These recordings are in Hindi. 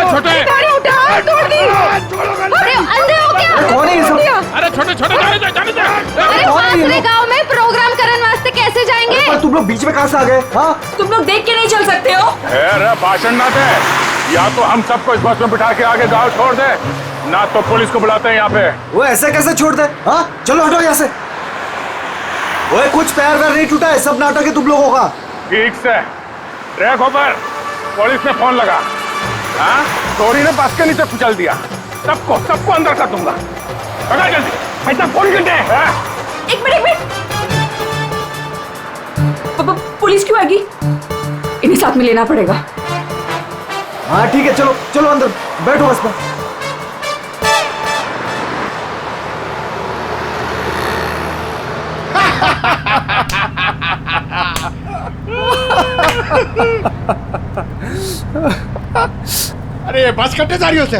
छोटे गाड़ी उठा, तोड़ दी। अरे अंधे हो क्या? कौन है ये सब? अरे छोटे छोटे जाने दे जाने दे। अरे पासरे गांव में प्रोग्राम करने वास्ते कैसे जाएंगे? पर तुम लोग बीच में कहाँ से आ गए? हाँ तुम लोग देख के नहीं चल सकते हो? अरे भाषण ना दे, या तो हम सबको इस बस में बिठा के आगे गाँव छोड़ दे, ना तो पुलिस को बुलाते हैं यहाँ पे। वो ऐसे कैसे छोड़ दे? हाँ चलो हटो यहाँ से। ओए कुछ पैर वैर नहीं टूटा है, सब नाटक है तुम लोगों का। ठीक से ट्रैक ऊपर, पुलिस ने फोन लगा। हाँ चोरी ने बस के नीचे कुचल दिया, सबको अंदर कर दूंगा। पकड़ जल्दी, पैसा फोन कर दे। एक मिनट पुलिस क्यों आएगी? इन्हें साथ में लेना पड़ेगा। हाँ ठीक है, चलो चलो अंदर बैठो बस पर। अरे बस कट्टे जा रही हो से?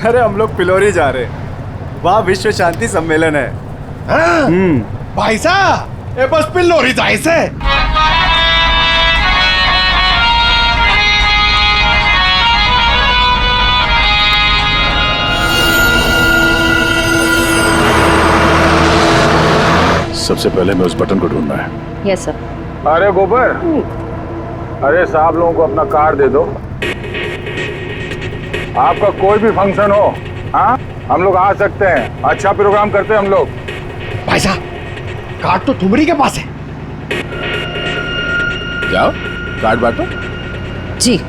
अरे हम लोग पिलोरी जा रहे हैं, वहाँ विश्व शांति सम्मेलन है। भाई साहब ये बस पिलोरी जाए से। सबसे पहले मैं उस बटन को ढूंढना है। Yes sir. अरे गोबर, अरे साहब लोगों को अपना कार्ड दे दो। आपका कोई भी फंक्शन हो, हाँ हम लोग आ सकते हैं। अच्छा प्रोग्राम करते हैं हम लोग। भाई साहब कार्ड तो ठुमरी के पास है। जाओ कार्ड बांटो। जी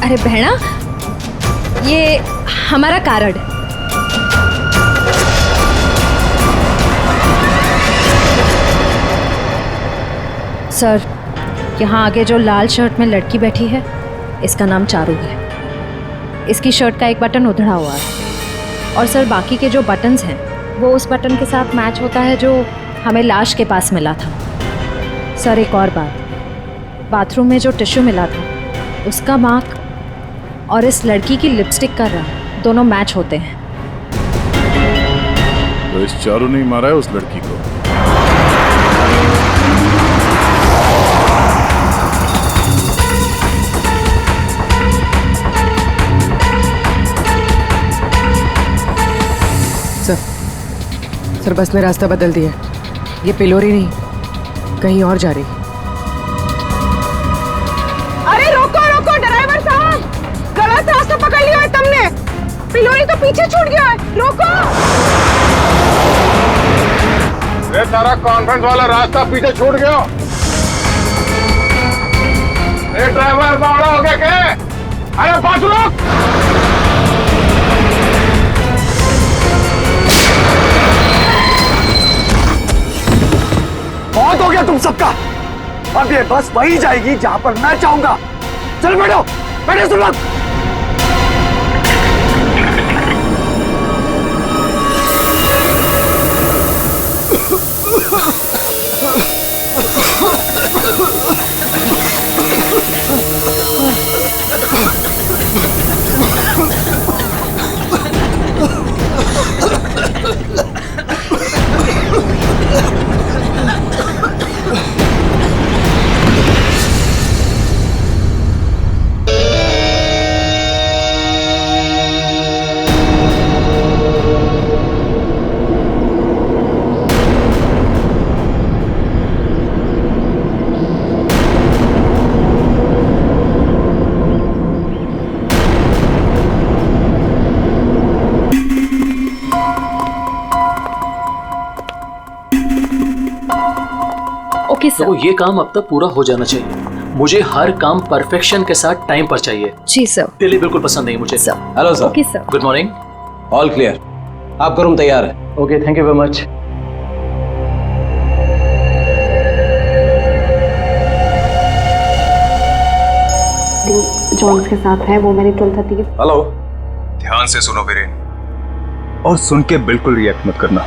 अरे बहना, ये हमारा कार्ड है। सर, यहाँ आगे जो लाल शर्ट में लड़की बैठी है, इसका नाम चारू है। इसकी शर्ट का एक बटन उधड़ा हुआ है और सर बाकी के जो बटन्स हैं वो उस बटन के साथ मैच होता है जो हमें लाश के पास मिला था। सर एक और बात, बाथरूम में जो टिश्यू मिला था उसका मार्क और इस लड़की की लिपस्टिक का रंग दोनों मैच होते हैं। तो इस चारू ने मारा है उस लड़की को। सर बस ने रास्ता बदल दिया। ये पिलोरी नहीं कहीं और जा रही। अरे रोको रोको ड्राइवर साहब, गलत रास्ता पकड़ लिया है तुमने। पिलोरी तो पीछे छूट गया है, रोको। ये तारा कॉन्फ्रेंस वाला रास्ता पीछे छूट गया। ये ड्राइवर बावड़ा हो गया क्या? अरे पास रोक। बहुत हो गया तुम सबका। अब ये बस वही जाएगी जहां पर मैं चाहूंगा। चल बैठो बैठो तुम लोग। तो ये काम अब तक पूरा हो जाना चाहिए। मुझे हर काम परफेक्शन के साथ टाइम पर चाहिए। जी सर। दिल्ली बिल्कुल पसंद नहीं मुझे। Hello sir. Okay sir. Good morning. All clear, आपका रूम तैयार है। Okay, thank you very much. Jones के साथ है, वो मेरी 12:30 की। हेलो। ध्यान से सुनो वीरेन, और सुन के बिल्कुल रिएक्ट मत करना,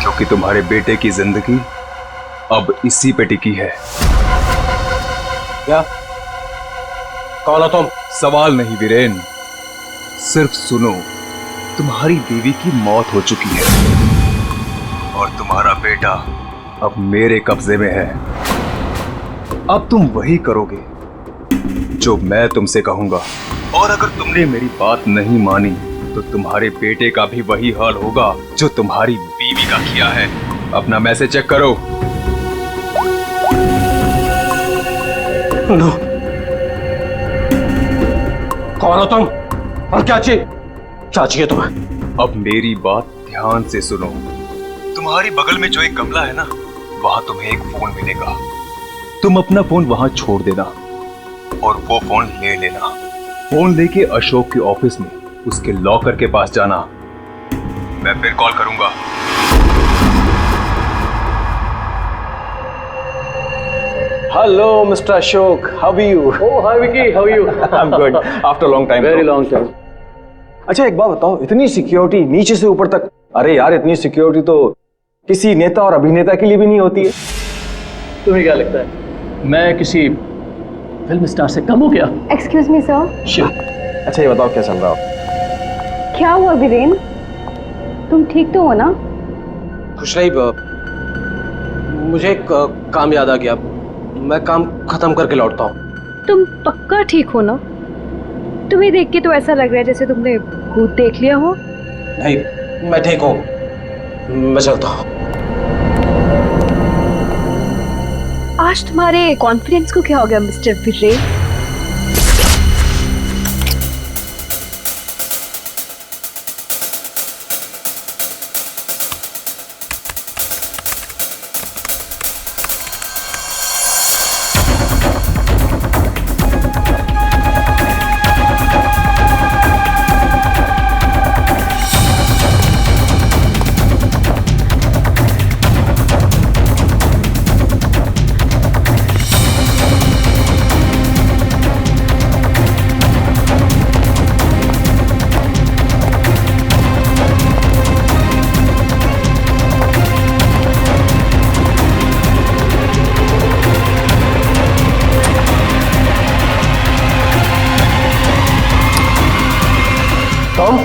क्योंकि तुम्हारे बेटे की जिंदगी अब इसी पे टिकी है। क्या? कौन हो तुम? सवाल नहीं वीरेन, सिर्फ सुनो। तुम्हारी बीवी की मौत हो चुकी है और तुम्हारा बेटा अब मेरे कब्जे में है। अब तुम वही करोगे जो मैं तुमसे कहूंगा, और अगर तुमने मेरी बात नहीं मानी तो तुम्हारे बेटे का भी वही हाल होगा जो तुम्हारी बीवी का किया है। अपना मैसेज चेक करो। नो। कौन हो तुम और क्या चाहिए तुम्हें? अब मेरी बात ध्यान से सुनो। तुम्हारी बगल में जो एक गमला है ना, वहां तुम्हें एक फोन मिलेगा। तुम अपना फोन वहां छोड़ देना और वो फोन ले लेना। फोन लेके अशोक के ऑफिस में उसके लॉकर के पास जाना। मैं फिर कॉल करूंगा। Hello, Mr. Ashok. How are you? Oh, hi Vicky, how are you? I'm good. After a long time. Very long time. अच्छा एक बात बताओ, इतनी सिक्योरिटी नीचे से ऊपर तक, अरे यार इतनी सिक्योरिटी तो किसी नेता और अभिनेता के लिए भी नहीं होती है। तुम्हें क्या लगता है मैं किसी फिल्म स्टार से कम हूँ क्या? Excuse me sir. अच्छा ये बताओ क्या चल रहा हो? क्या हुआ वीरेन, तुम ठीक तो हो ना? कुछ नहीं, मुझे एक काम याद आ गया, मैं काम खत्म करके लौटता हूँ। तुम पक्का ठीक हो ना? तुम्हें देख के तो ऐसा लग रहा है जैसे तुमने भूत देख लिया हो। नहीं, मैं ठीक हूँ, मैं चलता हूँ। आज तुम्हारे कॉन्फिडेंस को क्या हो गया मिस्टर वीरेन? टॉम,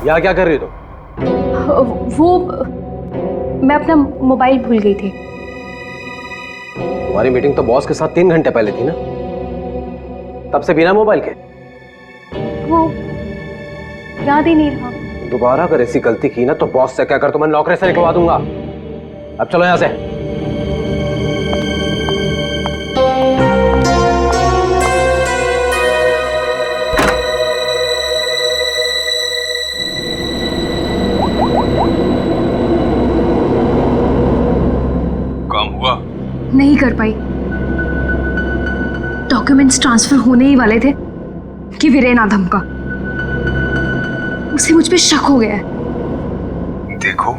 यहाँ क्या कर रही हो तुम? वो मैं अपना मोबाइल भूल गई थी। तुम्हारी मीटिंग तो बॉस के साथ 3 घंटे पहले थी ना, तब से बिना मोबाइल के? वो याद ही नहीं रहा। दोबारा अगर ऐसी गलती की ना तो बॉस से कहकर तुम्हें नौकरी से निकलवा दूंगा। अब चलो यहां से। काम हुआ? नहीं कर पाई। डॉक्यूमेंट्स ट्रांसफर होने ही वाले थे कि वीरेन आ धमका। उसे मुझ पे शक हो गया है। देखो,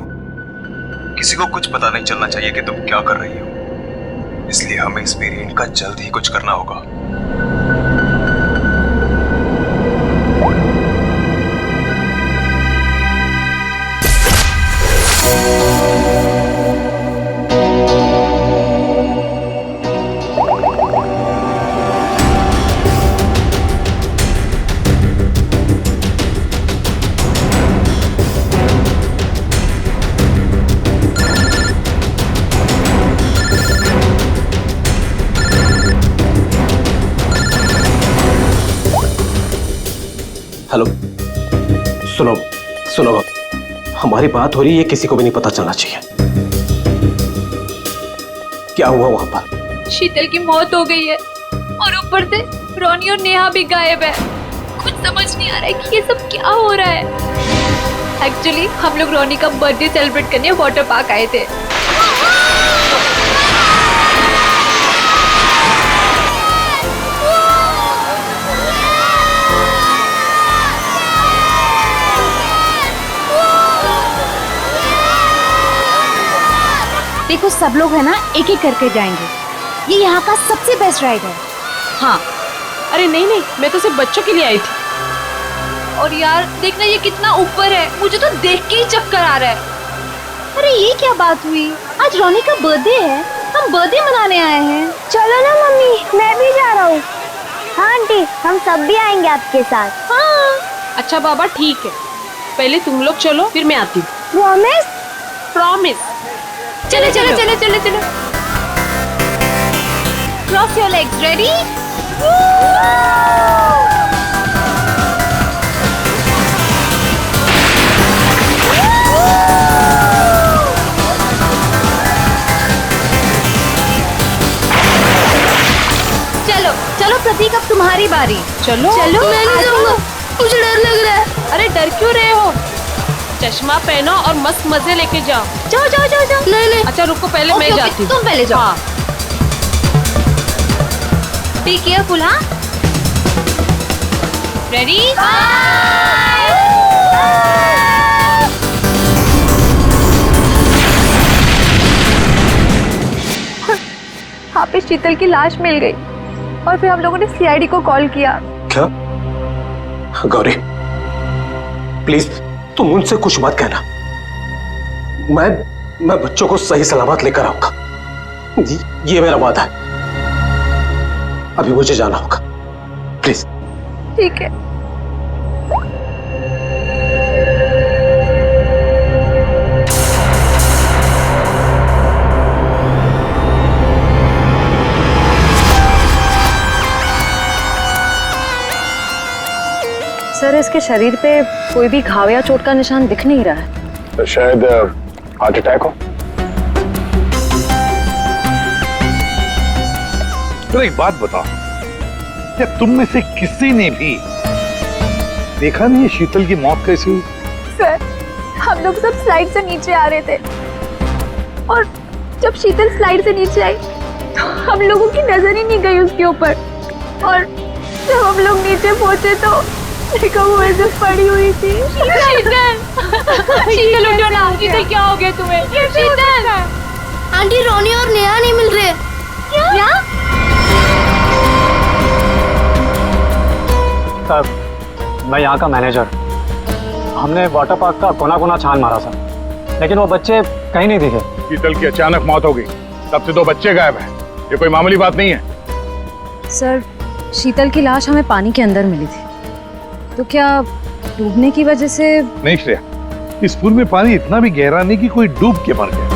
किसी को कुछ पता नहीं चलना चाहिए कि तुम क्या कर रही हो, इसलिए हमें इस वेरिएंट का जल्द ही कुछ करना होगा। हेलो, सुनो सुनो, हमारी बात हो रही है, किसी को भी नहीं पता चलना चाहिए। क्या हुआ वहां पर? शीतल की मौत हो गई है और ऊपर से रोनी और नेहा भी गायब है। कुछ समझ नहीं आ रहा है कि ये सब क्या हो रहा है। एक्चुअली हम लोग रोनी का बर्थडे सेलिब्रेट करने वाटर पार्क आए थे। देखो सब लोग है ना, एक एक करके जाएंगे। ये यहाँ का सबसे बेस्ट राइड है। हाँ। अरे नहीं नहीं, मैं तो सिर्फ बच्चों के लिए आई थी। और यार देखना ये कितना ऊपर है, मुझे तो देख के ही चक्कर आ रहा है। अरे ये क्या बात हुई, आज रोनी का बर्थडे है, हम बर्थडे मनाने आए हैं। चलो ना मम्मी, मैं भी जा रहा हूँ। हाँ आंटी, हम सब भी आएंगे आपके साथ। हाँ। अच्छा बाबा ठीक है, पहले तुम लोग चलो फिर मैं आती हूँ। प्रॉमिस? प्रॉमिस। चलो चलो चलो चलो चलो। Cross your legs, ready? चलो चलो प्रतीक, अब तुम्हारी बारी। चलो चलो। मैं नहीं जाऊंगा, मुझे डर लग रहा है। अरे डर क्यों रहे हो? चश्मा पहनो और मस्त मजे लेके जाओ। जाओ जाओ जाओ जाओ। नहीं नहीं, अच्छा रुको, पहले मैं ओके, जाती हूँ। तुम पहले जाओ। हाँ। Be careful. हाँ, रेडी? वहाँ पे शीतल की लाश मिल गई और फिर हम लोगों ने सीआईडी को कॉल किया। क्या? गौरी प्लीज तुम उनसे कुछ मत कहना। मैं बच्चों को सही सलामत लेकर आऊंगा, ये मेरा वादा है। अभी मुझे जाना होगा, प्लीज। ठीक है। सर, इसके शरीर पे कोई भी घाव या चोट का निशान दिख नहीं रहा है। तो शायद हार्ट अटैक हो। तो एक बात बताओ, क्या तुम में से किसी ने भी देखा नहीं शीतल की मौत कैसी हुई? सर, हम लोग सब स्लाइड से नीचे आ रहे थे और जब शीतल स्लाइड से नीचे आई तो हम लोगों की नजर ही नहीं गई उसके ऊपर, और जब हम लोग नीचे पहुंचे तो देखा वो ऐसे पड़ी हुई थी। शीतल, शीतल उठो ना। शीतल क्या हो गया तुम्हें? शीतल, आंटी रोनी और नेहा नहीं मिल रहे। क्या? सर, मैं यहाँ का मैनेजर। हमने वाटर पार्क का कोना कोना छान मारा सर, लेकिन वो बच्चे कहीं नहीं दिखे। शीतल की अचानक मौत हो गई, तब से 2 बच्चे गायब हैं। ये कोई मामूली बात नहीं है। सर, शीतल की लाश हमें पानी के अंदर मिली थी, तो क्या डूबने की वजह से? नहीं श्रेया, इस पूल में पानी इतना भी गहरा नहीं कि कोई डूब के मर गया।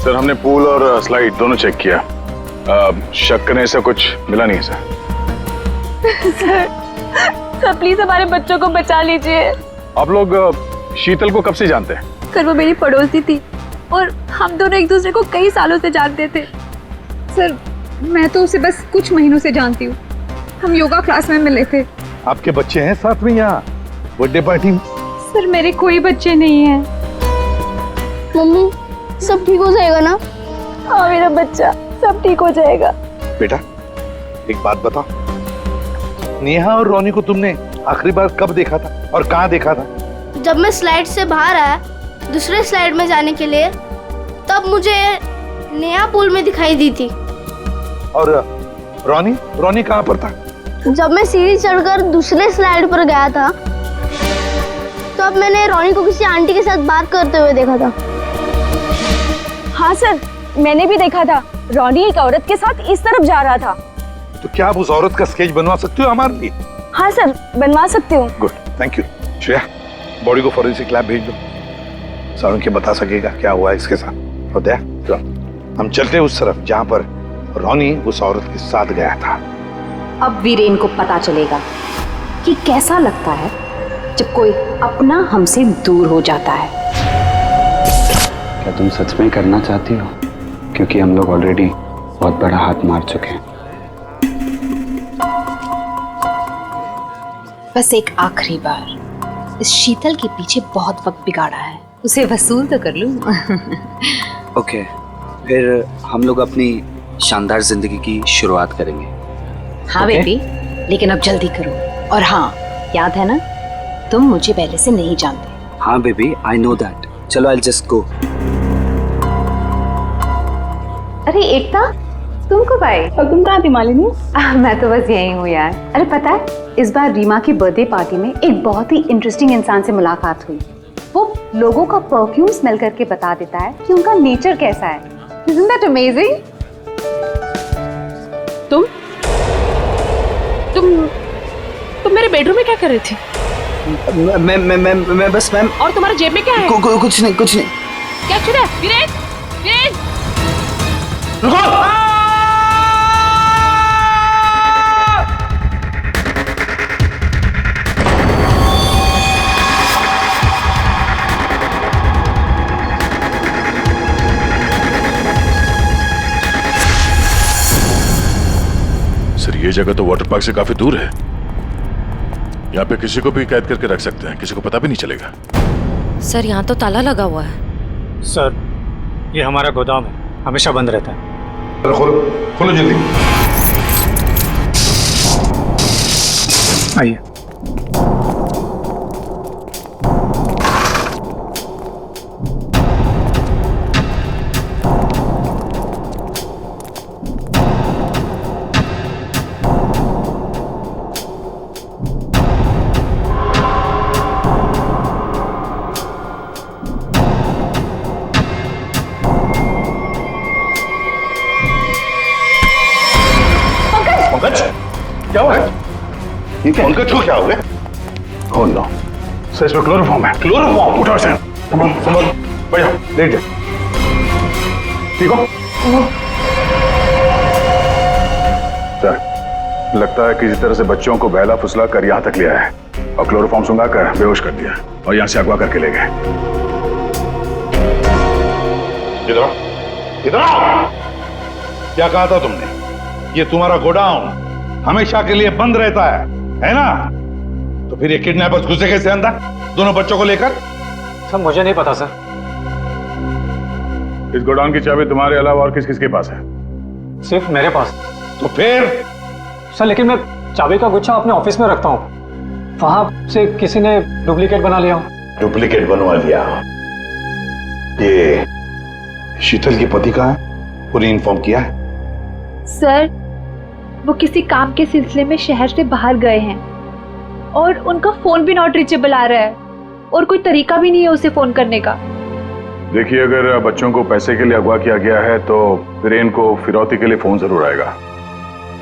सर, हमने पूल और स्लाइड दोनों चेक किया, शक करने से कुछ मिला नहीं सर। सर प्लीज हमारे बच्चों को बचा लीजिए। आप लोग शीतल को कब से जानते हैं? सर वो मेरी पड़ोसी थी और हम दोनों एक दूसरे को कई सालों से जानते थे। सर मैं तो उसे बस कुछ महीनों से जानती हूँ, हम योगा क्लास में मिले थे। आपके बच्चे हैं साथ में यहाँ बर्थडे पार्टी में? सर मेरे कोई बच्चे नहीं हैं। मम्मी सब ठीक हो जाएगा ना? हाँ मेरा बच्चा, सब ठीक हो जाएगा। बेटा एक बात बताओ, नेहा और रोनी को तुमने आखिरी बार कब देखा था और कहाँ देखा था? जब मैं स्लाइड से बाहर आया दूसरे स्लाइड में जाने के लिए, तब मुझे नेहा पूल में दिखाई दी थी। और रोनी कहाँ पर था? जब मैं सीढ़ी चढ़कर दूसरे स्लाइड पर गया था, तब मैंने रोनी को किसी आंटी के साथ बात करते हुए देखा था। हाँ सर, मैंने भी देखा था, रोनी एक औरत के साथ इस तरफ जा रहा था। तो क्या आप उस औरत का स्केच बनवा सकते हो हमारे लिए? हाँ सर, बनवा सकती हूँ। Good, thank you. Shreya, body को फॉरेंसिक लैब भेज दो, सारुण के बता सकेगा क्या हुआ इसके साथ। और दया, हम चलते उस तरफ जहाँ पर रोनी उस औरत के साथ गया था। अब वीरेन को पता चलेगा कि कैसा लगता है जब कोई अपना हमसे दूर हो जाता है। क्या तुम सच में करना चाहती हो? क्योंकि हम लोग ऑलरेडी बहुत बड़ा हाथ मार चुके हैं। बस एक आखिरी बार इस शीतल के पीछे बहुत वक्त बिगाड़ा है, उसे वसूल तो कर लूं। ओके, फिर हम लोग अपनी शानदार जिंदगी की शुरुआत करेंगे। हाँ बेबी, लेकिन अब जल्दी करो। और हाँ, याद है ना, तुम मुझे पहले से नहीं जानते। हाँ बेबी, आई नो दैट। चलो, आई जस्ट गो। अरे एकता, तुम कब आई? और तुम कहाँ थी मालिनी? मैं तो बस यही हूँ यार। अरे पता है, इस बार रीमा की बर्थडे पार्टी में एक बहुत ही इंटरेस्टिंग इंसान से मुलाकात हुई। वो लोगों का परफ्यूम स्मेल करके बता देता है कि उनका नेचर कैसा है। Isn't that amazing? तुम मेरे बेडरूम में क्या कर रही थी? मैं बस मैम। और तुम्हारे जेब में क्या है? कुछ नहीं। क्या छुड़ा है? वीरेन, वीरेन! सर ये जगह तो वाटर पार्क से काफी दूर है। यहाँ पे किसी को भी कैद करके रख सकते हैं, किसी को पता भी नहीं चलेगा। सर यहाँ तो ताला लगा हुआ है। सर ये हमारा गोदाम है, हमेशा बंद रहता है। खोलो जल्दी। आइए। पंकज, क्या हुआ है? ये क्या? पंकज को क्या हो गया? खोल लो। सर इसमें क्लोरोफॉर्म है। क्लोरोफॉर्म? उठो इसे। संभाल, बैठ जाओ, लेट जाओ। ठीक हो? सर, लगता है किसी तरह से बच्चों को बहला फुसला कर यहाँ तक ले आया है और क्लोरोफॉर्म सुंघा कर बेहोश कर दिया और यहाँ से अगवा करके ले गए। इधर आओ, इधर आओ। क्या कहा था तुमने? ये तुम्हारा गोडाउन हमेशा के लिए बंद रहता है ना? तो फिर ये किडनैपर्स घुसे कैसे अंदर दोनों बच्चों को लेकर? सर मुझे नहीं पता सर। इस गोडाउन की चाबी तुम्हारे अलावा और किस किस के पास है? सिर्फ मेरे पास। तो फिर? सर लेकिन मैं चाबी का गुच्छा अपने ऑफिस में रखता हूँ, वहां से किसी ने डुप्लीकेट बना लिया। डुप्लीकेट बनवा लिया? ये शीतल के पति का है? पूरी इन्फॉर्म किया है? सर वो किसी काम के सिलसिले में शहर से बाहर गए हैं और उनका फोन भी नॉट रीचेबल आ रहा है और कोई तरीका भी नहीं है उसे फोन करने का। देखिए, अगर बच्चों को पैसे के लिए अगवा किया गया है तो वीरेन को फिरौती के लिए फोन जरूर आएगा।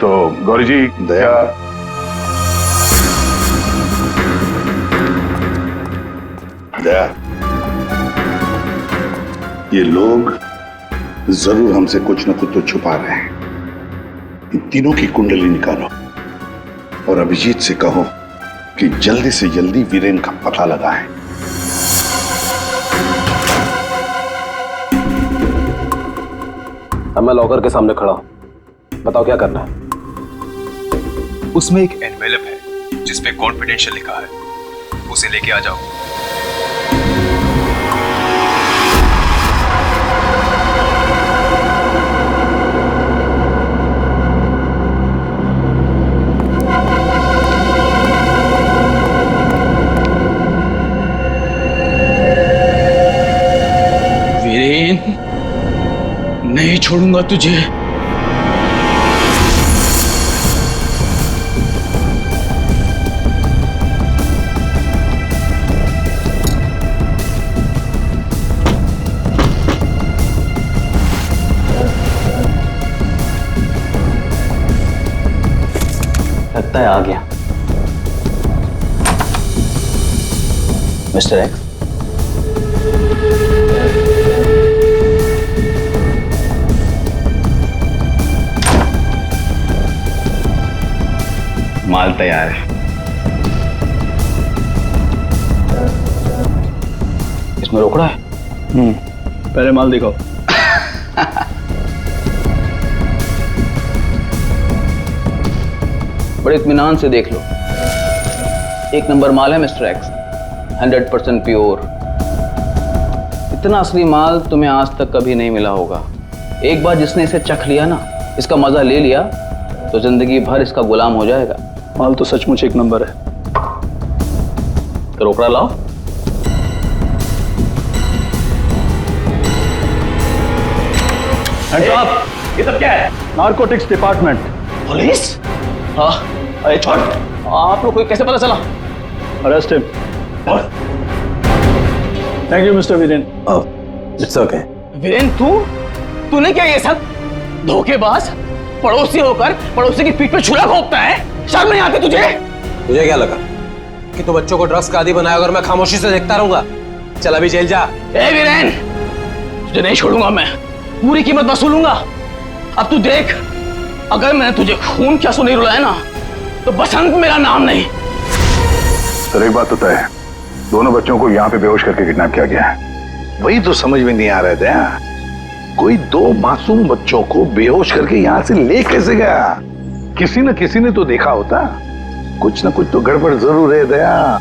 तो गौरी जी, दया ये लोग जरूर हमसे कुछ न कुछ तो छुपा रहे हैं। इन तीनों की कुंडली निकालो और अभिजीत से कहो कि जल्दी से जल्दी वीरेन का पता लगाएं। अब मैं लॉकर के सामने खड़ा हूं, बताओ क्या करना है? उसमें एक एनवेलप है जिसपे कॉन्फिडेंशियल लिखा है, उसे लेके आ जाओ। नहीं छोड़ूंगा तुझे। लगता है आ गया मिस्टर एक्स। माल तैयार है। इसमें रोकड़ा है? पहले माल दिखाओ। बड़े इत्मीनान से देख लो, एक नंबर माल है मिस्टर एक्स, 100% प्योर। इतना असली माल तुम्हें आज तक कभी नहीं मिला होगा। एक बार जिसने इसे चख लिया ना, इसका मजा ले लिया, तो जिंदगी भर इसका गुलाम हो जाएगा। माल तो सचमुच एक नंबर है। तो रोकड़ा लाओ। ये सब क्या है? Narcotics department. पुलिस? हाँ, अरे छोड़, आप लोग को कैसे पता चला? Arrest him. Thank you mister Viren. It's okay. Viren, तूने क्या ये सब? धोखेबाज, पड़ोसी होकर पड़ोसी की पीठ पे छुरा घोंपता है, शर्म नहीं आती तुझे? तुझे क्या लगा कि तू बच्चों को ड्रग्स का आदी बनाया अगर मैं खामोशी से देखता रहूंगा? चल अभी जेल जा। ए वीरेन, तुझे नहीं छोड़ूंगा मैं, पूरी कीमत वसूलूंगा। अब तू देख, अगर मैंने तुझे खून क्या नहीं रुलाया ना, तो बसंत मेरा नाम नहीं। सर एक बात तो तय है, दोनों बच्चों को यहाँ पे बेहोश करके किडनैप किया गया है। वही तो समझ में नहीं आ रहे थे। कोई दो मासूम बच्चों को बेहोश करके यहाँ से ले कैसे गया? किसी न किसी ने तो देखा होता। कुछ न कुछ तो गड़बड़ जरूर है दया।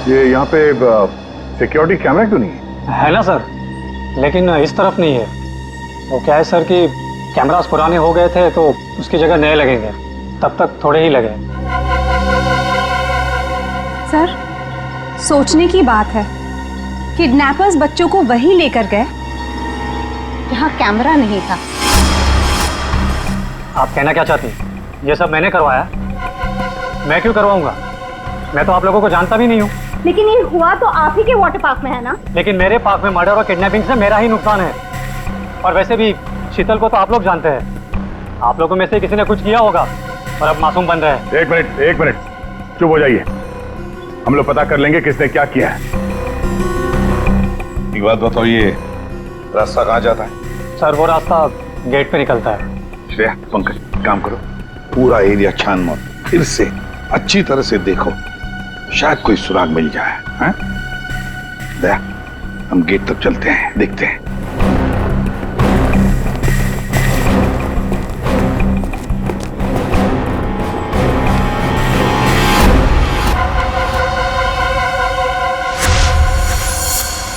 ये यहाँ पे सिक्योरिटी कैमरा क्यों नहीं है ना सर, लेकिन इस तरफ नहीं है। वो क्या है सर कि कैमरास पुराने हो गए थे तो उसकी जगह नए लगेंगे, तब तक थोड़े ही लगे। सर, सोचने की बात है, किडनैपर्स बच्चों को वहीं लेकर गए जहां कैमरा नहीं था। आप कहना क्या चाहती हैं? ये सब मैंने करवाया? मैं क्यों करवाऊंगा? मैं तो आप लोगों को जानता भी नहीं हूँ। लेकिन ये हुआ तो आप ही के वाटर पार्क में है ना? लेकिन मेरे पार्क में मर्डर और किडनैपिंग से मेरा ही नुकसान है। और वैसे भी शीतल को तो आप लोग जानते हैं। आप लोगों में से किसी ने कुछ किया होगा और अब मासूम बन रहे हैं। एक मिनट चुप हो जाइए, हम लोग पता कर लेंगे किसने क्या किया है। एक बात बताओ, ये रास्ता कहाँ जाता है? सर वो रास्ता गेट पे निकलता है। श्रेया, पंकज काम करो, पूरा एरिया छान मत, फिर से अच्छी तरह से देखो, शायद कोई सुराग मिल जाए। हैं? दया, हम गेट तक चलते हैं, देखते हैं।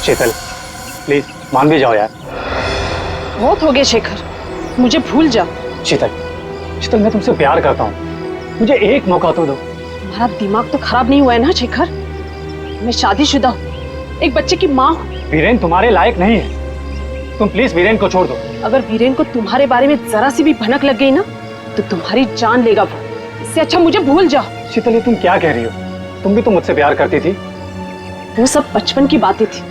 शीतल प्लीज मान भी जाओ यार। बहुत हो गया शेखर, मुझे भूल जा। शीतल मैं तुमसे प्यार करता हूँ, मुझे एक मौका तो दो। तुम्हारा दिमाग तो खराब नहीं हुआ है ना शेखर? मैं शादीशुदा हूँ, एक बच्चे की माँ हूँ। वीरेन तुम्हारे लायक नहीं है, तुम प्लीज वीरेन को छोड़ दो। अगर वीरेन को तुम्हारे बारे में जरा सी भी भनक लग गई ना तो तुम्हारी जान लेगा वो। इससे अच्छा मुझे भूल जाओ। शीतल ये तुम क्या कह रही हो? तुम भी तो मुझसे प्यार करती थी। वो सब बचपन की बातें थी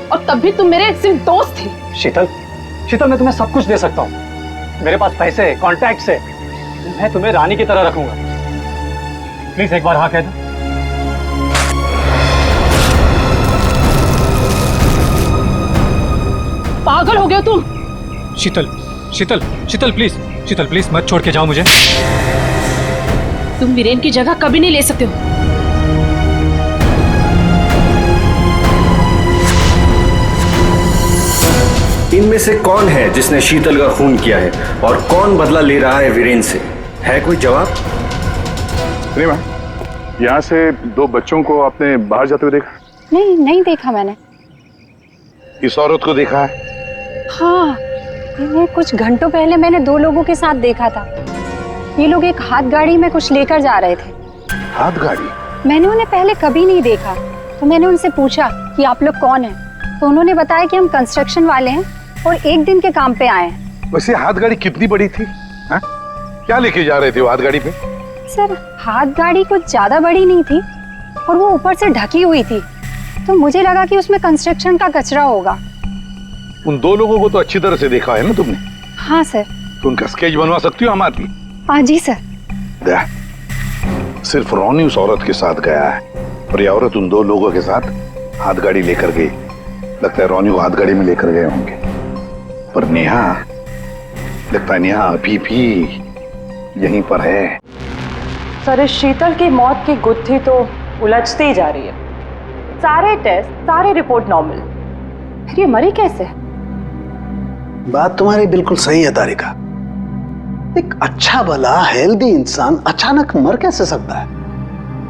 और तब भी तुम मेरे सिर्फ दोस्त थे। शीतल मैं तुम्हें सब कुछ दे सकता हूँ, मेरे पास पैसे कॉन्टैक्ट है, मैं तुम्हें रानी की तरह रखूंगा। प्लीज एक बार हाँ कह दो। पागल हो गए तुम? शीतल प्लीज मत छोड़ के जाओ मुझे। तुम वीरेन की जगह कभी नहीं ले सकते हो। इनमें से कौन है जिसने शीतल का खून किया है और कौन बदला ले रहा है वीरेन से? है कोई जवाब? रीमा, यहाँ से दो बच्चों को आपने बाहर जाते हुए देखा? नहीं देखा मैंने। इस औरत को देखा है? हाँ, इन्हें कुछ घंटों पहले मैंने दो लोगों के साथ देखा था। ये लोग एक हाथ गाड़ी में कुछ लेकर जा रहे थे। हाथ गाड़ी? मैंने उन्हें पहले कभी नहीं देखा, तो मैंने उनसे पूछा कि आप लोग कौन हैं, तो उन्होंने बताया कि हम कंस्ट्रक्शन वाले हैं और एक दिन के काम पे आए हैं। वैसे हाथ गाड़ी कितनी बड़ी थी? हा? क्या लेके जा रहे थे वो हाथ गाड़ी पे? सर हाथ गाड़ी कुछ ज्यादा बड़ी नहीं थी और वो ऊपर से ढकी हुई थी, तो मुझे लगा कि उसमें कंस्ट्रक्शन का कचरा होगा। उन दो लोगों को तो अच्छी तरह से देखा है ना तुमने? हाँ सर। तो उनका स्केच बनवा सकती हो हमारी? हाँ जी सर। दया, सिर्फ रोनी उस औरत के साथ गया है और ये औरत उन दो लोगों के साथ हाथ गाड़ी लेकर गई। लगता है रोनी को हाथ गाड़ी में लेकर गए होंगे, पर नेहा, लगता है नेहा अभी भी यहीं पर है। सर इस शीतल की मौत की गुत्थी तो उलझती ही जा रही है। सारे टेस्ट, सारी रिपोर्ट नॉर्मल, फिर ये मरी कैसे? बात तुम्हारी बिल्कुल सही है तारिका। एक अच्छा भला हेल्दी इंसान अचानक मर कैसे सकता है?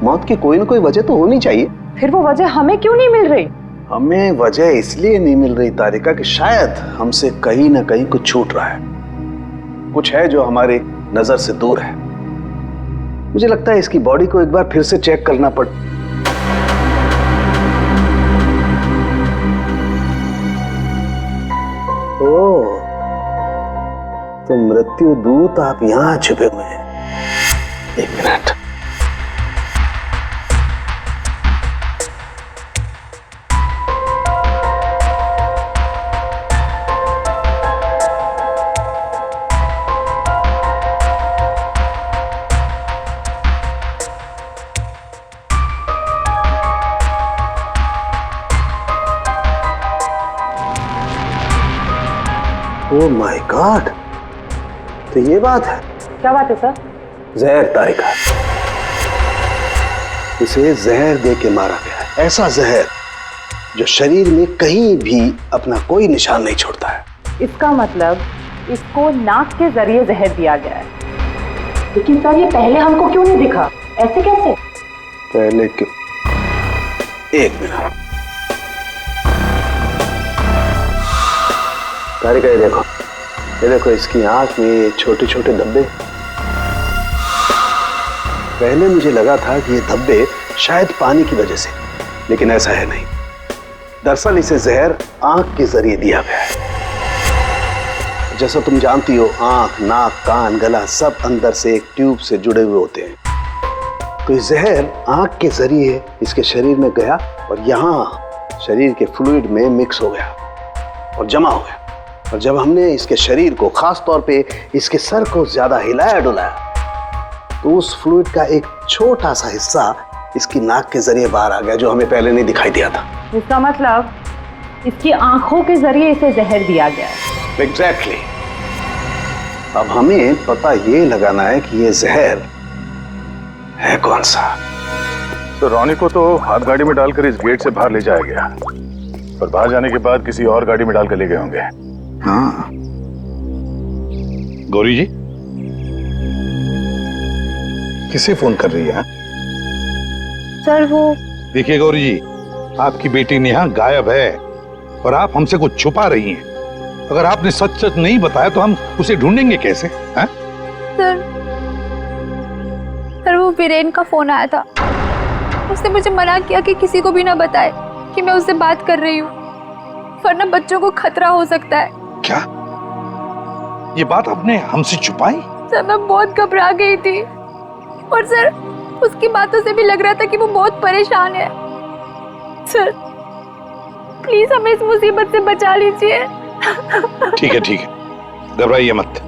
मौत की कोई ना कोई वजह तो होनी चाहिए। फिर वो वजह हमें क्यों नहीं मिल रही? हमें वजह इसलिए नहीं मिल रही तारिका कि शायद हमसे कहीं ना कहीं कुछ छूट रहा है, कुछ है जो हमारी नजर से दूर है। मुझे लगता है इसकी बॉडी को एक बार फिर से चेक करना पड़। ओह, तो मृत्यु दूत आप यहां छुपे हुए हैं। एक मिनट। ओह माय गॉड, तो ये बात है। क्या बात है सर? जहर तारिका, इसे जहर दे के मारा गया है। ऐसा जहर जो शरीर में कहीं भी अपना कोई निशान नहीं छोड़ता है। इसका मतलब इसको नाक के जरिए जहर दिया गया है। लेकिन सर ये पहले हमको क्यों नहीं दिखा? ऐसे कैसे? पहले क्यों? एक मिनट तारिका, ये देखो इसकी आंख में ये छोटे छोटे धब्बे। पहले मुझे लगा था कि ये धब्बे शायद पानी की वजह से, लेकिन ऐसा है नहीं। दरअसल इसे जहर आंख के जरिए दिया गया है। जैसा तुम जानती हो, आंख, नाक, कान, गला सब अंदर से एक ट्यूब से जुड़े हुए होते हैं। तो ये जहर आंख के जरिए इसके शरीर में गया और यहाँ शरीर के फ्लूइड में मिक्स हो गया और जमा हो गया। और जब हमने इसके शरीर को, खास तौर पे इसके सर को ज्यादा हिलाया डुलाया, तो उस फ्लूइड का एक छोटा सा हिस्सा इसकी नाक के जरिए बाहर आ गया, जो हमें पहले नहीं दिखाई दिया था। इसका मतलब इसकी आंखों के जरिए इसे जहर दिया गया है। एग्जैक्टली। अब हमें पता ये लगाना है कि ये जहर है कौन सा। तो रॉनी को तो हाथ गाड़ी में डालकर इस गेट से बाहर ले जाया गया, और बाहर जाने के बाद किसी और गाड़ी में डालकर ले गए होंगे। हाँ। गौरी जी, किसे फोन कर रही है? सर वो देखिए गौरी जी, आपकी बेटी नेहा गायब है और आप हमसे कुछ छुपा रही हैं। अगर आपने सच सच नहीं बताया तो हम उसे ढूंढेंगे कैसे? हैं? सर वो वीरेन का फोन आया था। उसने मुझे मना किया कि किसी को भी ना बताए कि मैं उससे बात कर रही हूँ, वरना बच्चों को खतरा हो सकता है। क्या ये बात आपने हमसे छुपाई? सर मैं बहुत घबरा गई थी, और सर उसकी बातों से भी लग रहा था कि वो बहुत परेशान है। सर प्लीज हमें इस मुसीबत से बचा लीजिए। ठीक है, घबराइए मत।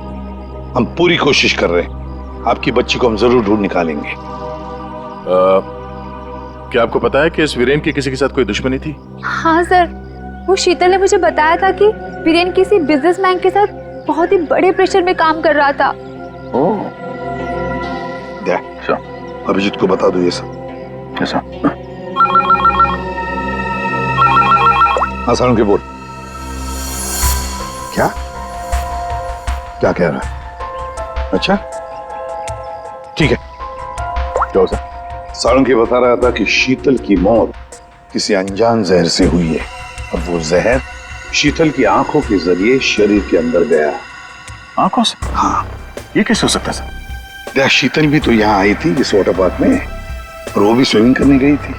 हम पूरी कोशिश कर रहे हैं। आपकी बच्ची को हम जरूर ढूंढ निकालेंगे। क्या आपको पता है कि इस वीरेन की किसी के साथ कोई दुश्मनी थी? हाँ सर, वो शीतल ने मुझे बताया था कि वीरेन किसी बिजनेसमैन के साथ बहुत ही बड़े प्रेशर में काम कर रहा था। अभिजीत को बता दो ये सब। ऐसा? हाँ सारुण के बोल। क्या क्या कह रहा है? अच्छा ठीक है। क्या हो सर? सारुण बता रहा था कि शीतल की मौत किसी अनजान जहर से हुई है, और वो जहर शीतल की आंखों के जरिए शरीर के अंदर गया। आंखों से? हाँ। ये कैसे हो सकता है सर? शीतल भी तो यहाँ आई थी इस वाटर पार्क में, और वो भी स्विमिंग करने गई थी।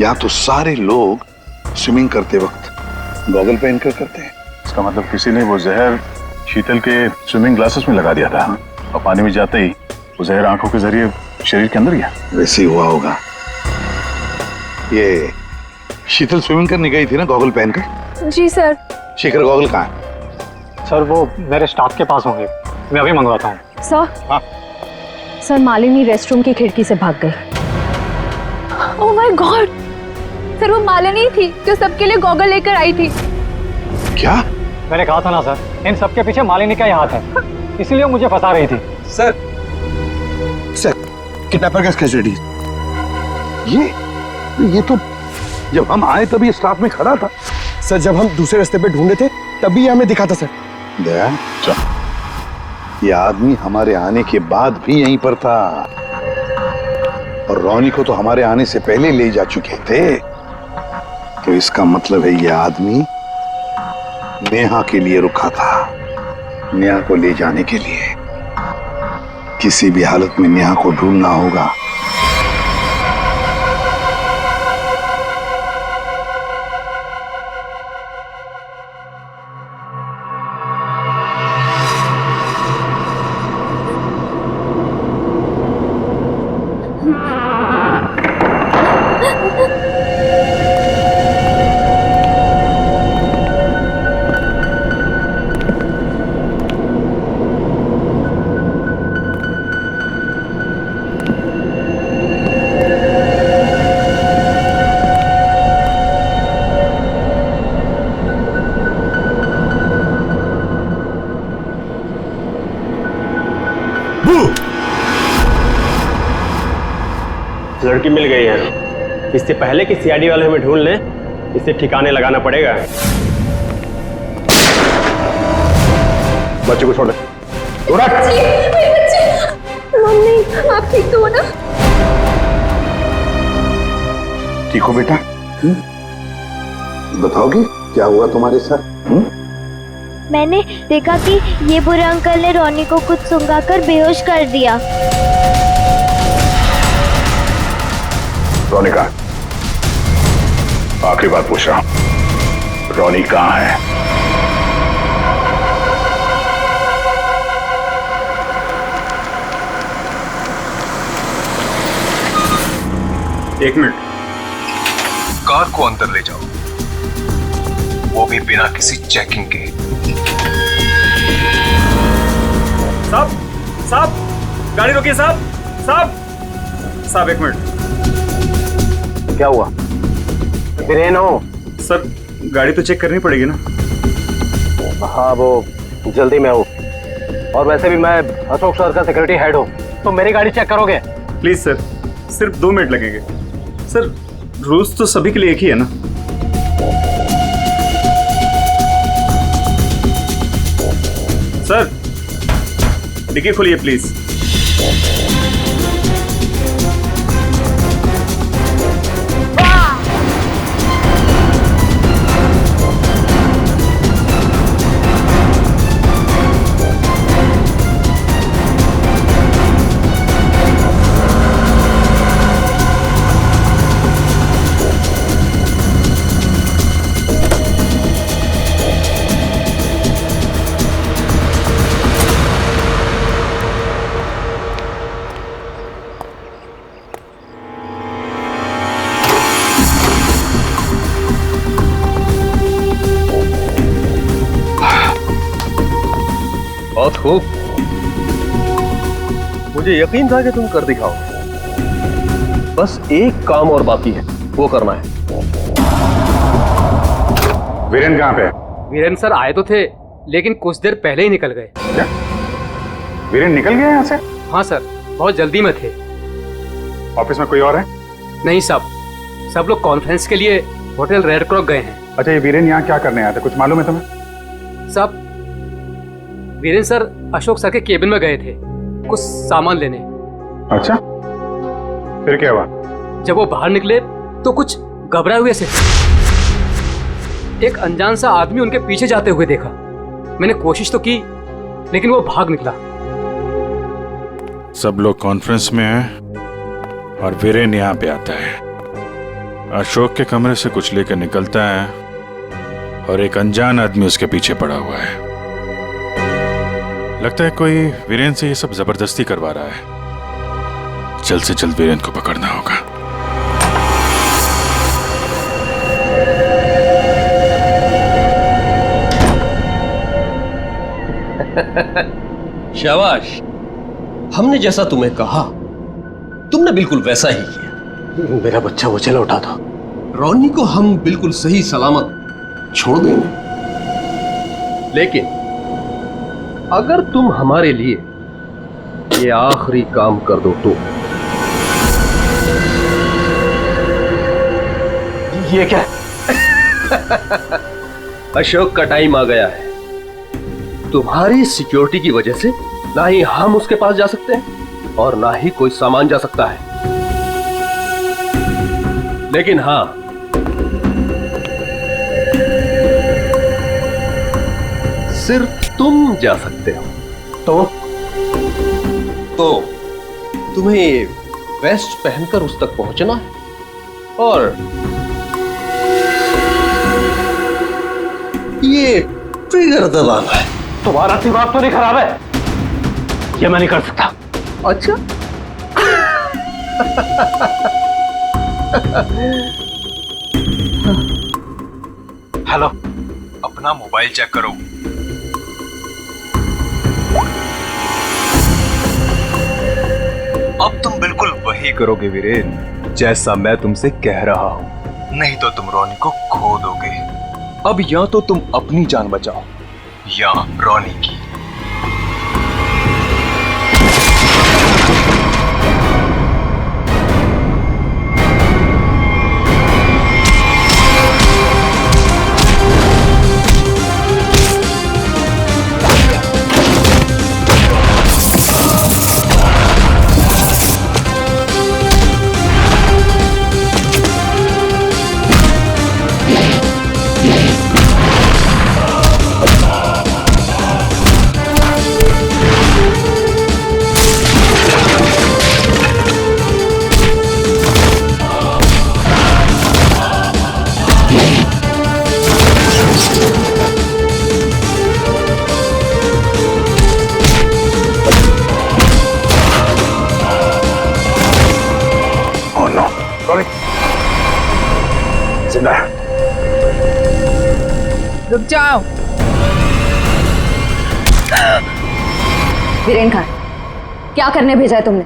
यहाँ तो सारे लोग स्विमिंग करते वक्त गॉगल पहन कर करते हैं। इसका मतलब किसी ने वो जहर शीतल के स्विमिंग ग्लासेस में लगा दिया था, और पानी में जाते ही वो जहर आंखों के जरिए शरीर के अंदर गया। वैसे ही हुआ होगा। ये शीतल स्विमिंग करने गई थी ना गॉगल पहनकर? जी सर। शेखर गॉगल कहाँ है? सर वो मेरे स्टाफ के पास होंगे, मैं अभी मंगवाता हूँ। सर? हाँ। सर मालिनी रेस्टरूम की खिड़की से भाग गई। ओह माय गॉड, सर वो मालिनी थी जो सबके लिए गॉगल लेकर आई थी। क्या? मैंने कहा था ना सर, इन सबके पीछे मालिनी का ही हाथ है, इसीलिए मुझे फंसा रही थी। सर किडनैपर का कस्टडी। ये तो जब हम आए तभी स्टाफ में खड़ा था। सर जब हम दूसरे रास्ते पे ढूंढे थे तभी ये हमें दिखा था सर। दया, ये आदमी हमारे आने के बाद भी यहीं पर था, और रॉनी को तो हमारे आने से पहले ले जा चुके थे। तो इसका मतलब है ये आदमी नेहा के लिए रुका था, नेहा को ले जाने के लिए। किसी भी हालत में नेहा को ढूंढना होगा। लड़की मिल गई है। इससे पहले कि सीआईडी वाले हमें ढूंढ लें, इसे ठिकाने लगाना पड़ेगा। बच्चे को छोड़ दे। मम्मी आप ठीक तो हो ना? ठीक हो बेटा? बताओगी क्या हुआ तुम्हारे साथ? मैंने देखा कि ये बुरे अंकल ने रोनी को कुछ सुंघाकर बेहोश कर दिया। रोनी कहाँ? आखिरी बात पूछ रहा हूं, रोनी कहाँ है? एक मिनट, कार को अंदर ले जाओ, वो भी बिना किसी चेकिंग के। साहब, साहब, गाड़ी रोकिए साहब, साहब, साहब एक मिनट। क्या हुआ? वीरेन हो? सर गाड़ी तो चेक करनी पड़ेगी ना। हाँ वो जल्दी में हूँ, और वैसे भी मैं अशोक सर का सिक्योरिटी हेड हूँ, तो मेरी गाड़ी चेक करोगे? प्लीज सर, सिर्फ 2 मिनट लगेंगे। सर रूल्स तो सभी के लिए एक ही है ना। सर डिक्की खोलिए प्लीज। बहुत खूब, मुझे यकीन था कि तुम कर दिखाओगे। बस एक काम और बाकी है, वो करना है। वीरेन कहाँ पे? वीरेन सर आए तो थे, लेकिन कुछ देर पहले ही निकल गए। क्या? वीरेन निकल गया यहाँ से? हाँ सर, बहुत जल्दी में थे। ऑफिस में कोई और है? नहीं साहब, सब लोग कॉन्फ्रेंस के लिए होटल रेड क्रॉक गए हैं। अच्छा, ये वीरेन यहाँ क्या करने आया था, कुछ मालूम है तुम्हें? साहब वीरेन सर अशोक सर के केबिन में गए थे कुछ सामान लेने। अच्छा, फिर क्या हुआ? जब वो बाहर निकले तो कुछ घबराए हुए से एक अनजान सा आदमी उनके पीछे जाते हुए देखा। मैंने कोशिश तो की, लेकिन वो भाग निकला। सब लोग कॉन्फ्रेंस में हैं और वीरेन यहाँ पे आता है। अशोक के कमरे से कुछ लेकर निकलता है और एक अनजान आदमी उसके पीछे पड़ा हुआ है। लगता है कोई वीरेन से ये सब जबरदस्ती करवा रहा है। जल्द से जल्द वीरेन को पकड़ना होगा। शाबाश, हमने जैसा तुम्हें कहा तुमने बिल्कुल वैसा ही किया। मेरा बच्चा वो चला उठा था। रोनी को हम बिल्कुल सही सलामत छोड़ देंगे, लेकिन अगर तुम हमारे लिए ये आखिरी काम कर दो तो। ये क्या? अशोक का टाइम आ गया है। तुम्हारी सिक्योरिटी की वजह से ना ही हम उसके पास जा सकते हैं और ना ही कोई सामान जा सकता है। लेकिन हां, सिर्फ तुम जा सकते हो। तो तुम्हें वेस्ट पहनकर उस तक पहुंचना है और ये ट्रिगर दबाना है। तुम्हारा दिमाग तो नहीं खराब है? ये मैं नहीं कर सकता। अच्छा हेलो, अपना मोबाइल चेक करो। अब तुम बिल्कुल वही करोगे वीरेन, जैसा मैं तुमसे कह रहा हूं, नहीं तो तुम रोनी को खो दोगे। अब या तो तुम अपनी जान बचाओ या रोनी की। रुक जाओ। वीरेन खान, क्या करने भेजा है तुमने?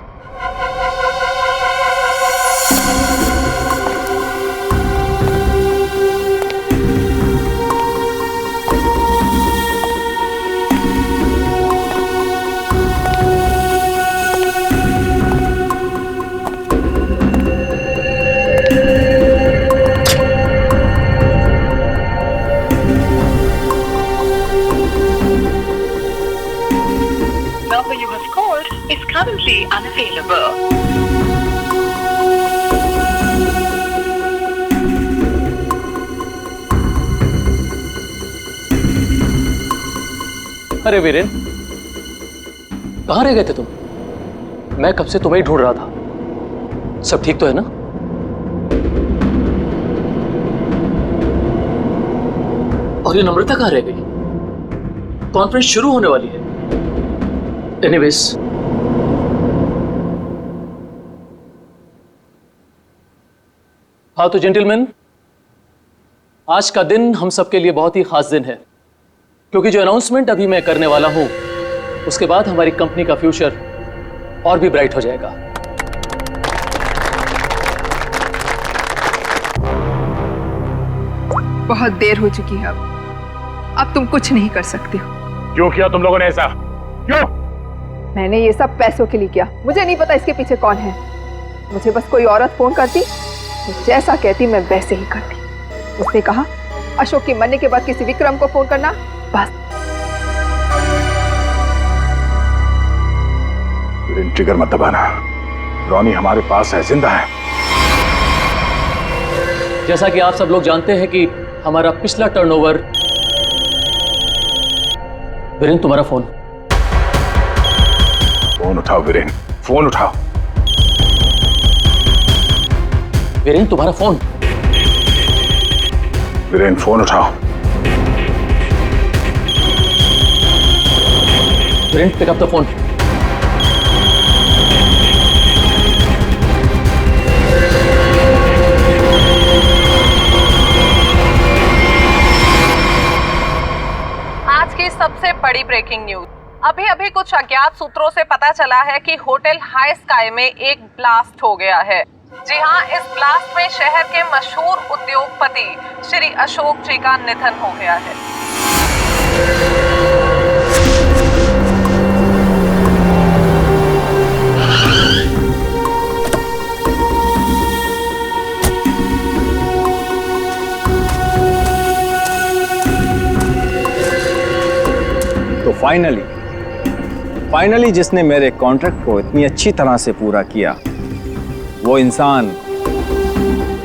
Number you have called is currently unavailable. अरे वीरेन, कहाँ रह गए थे तुम? मैं कब से तुम्हें ही ढूंढ रहा था। सब ठीक तो है ना? और ये नम्रता कहाँ रह गई? कॉन्फ्रेंस शुरू होने वाली है। एनीवेज, हाँ तो जेंटलमैन, आज का दिन हम सबके लिए बहुत ही खास दिन है, क्योंकि जो अनाउंसमेंट अभी मैं करने वाला हूं उसके बाद हमारी कंपनी का फ्यूचर और भी ब्राइट हो जाएगा। बहुत देर हो चुकी है, अब तुम कुछ नहीं कर सकते हो। क्यों किया तुम लोगों ने ऐसा? क्यों? मैंने ये सब पैसों के लिए किया। मुझे नहीं पता इसके पीछे कौन है। मुझे बस कोई औरत फोन करती तो जैसा कहती मैं वैसे ही करती। उसने कहा अशोक के मरने के बाद किसी विक्रम को फोन करना, बस। ट्रिगर मत दबाना। रॉनी हमारे पास है, जिंदा है। जैसा कि आप सब लोग जानते हैं कि हमारा पिछला टर्नओवर। वीरेन, तुम्हारा फोन। फोन उठाओ वीरेन, फोन उठाओ। वीरेन, तुम्हारा फोन। वीरेन, फोन उठाओ। Viren, pick up the phone. आज की सबसे बड़ी ब्रेकिंग न्यूज। अभी अभी कुछ अज्ञात सूत्रों से पता चला है कि होटल हाई स्काई में एक ब्लास्ट हो गया है। जी हां, इस ब्लास्ट में शहर के मशहूर उद्योगपति श्री अशोक जी का निधन हो गया है। तो फाइनली जिसने मेरे कॉन्ट्रैक्ट को इतनी अच्छी तरह से पूरा किया, वो इंसान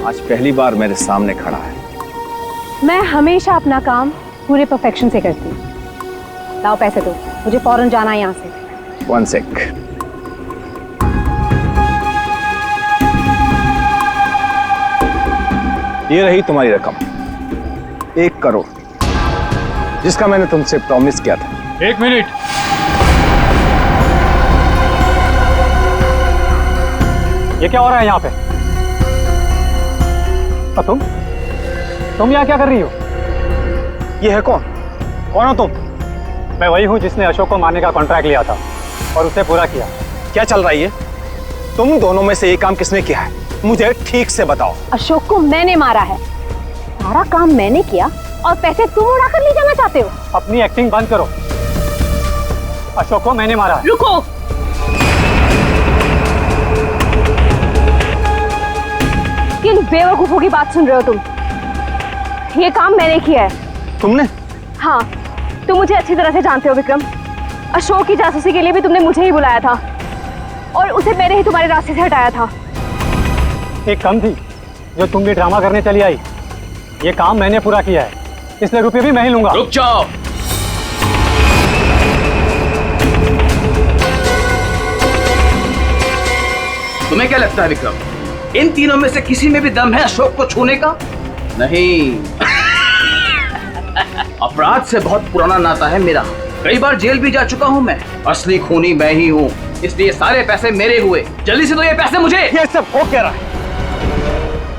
आज पहली बार मेरे सामने खड़ा है। मैं हमेशा अपना काम पूरे परफेक्शन से करती हूँ। लाओ पैसे दो, मुझे फौरन जाना है यहाँ से। 1 सेक। ये रही तुम्हारी रकम, 1 करोड़, जिसका मैंने तुमसे प्रॉमिस किया था। 1 मिनट। ये क्या हो रहा है यहाँ पे? और तुम यहाँ क्या कर रही हो? ये है कौन? कौन हो तुम? मैं वही हूँ जिसने अशोक को मारने का कॉन्ट्रैक्ट लिया था और उसे पूरा किया। क्या चल रहा है ये? तुम दोनों में से ये काम किसने किया है? मुझे ठीक से बताओ। अशोक को मैंने मारा है, सारा काम मैंने किया और पैसे तुम उड़ा कर ले जाना चाहते हो? अपनी एक्टिंग बंद करो। अशोक को मैंने मारा है। रुको, किन बेवकूफों की बात सुन रहे हो तुम? ये काम मैंने किया है। तुमने? हाँ, तुम मुझे अच्छी तरह से जानते हो विक्रम। अशोक की जासूसी के लिए भी तुमने मुझे ही बुलाया था और उसे मैंने ही तुम्हारे रास्ते से हटाया था। एक कम थी जो तुम भी ड्रामा करने चली आई। ये काम मैंने पूरा किया है, इसलिए रुपये भी मैं ही लूंगा। रुक जाओ। तुम्हें क्या लगता है विक्रम, इन तीनों में से किसी में भी दम है अशोक को छूने का? नहीं। अपराध से बहुत पुराना नाता है मेरा, कई बार जेल भी जा चुका हूँ मैं। असली खूनी मैं ही हूँ, इसलिए सारे पैसे मेरे हुए। जल्दी से दो ये पैसे मुझे। ये सब हो क्या रहा है?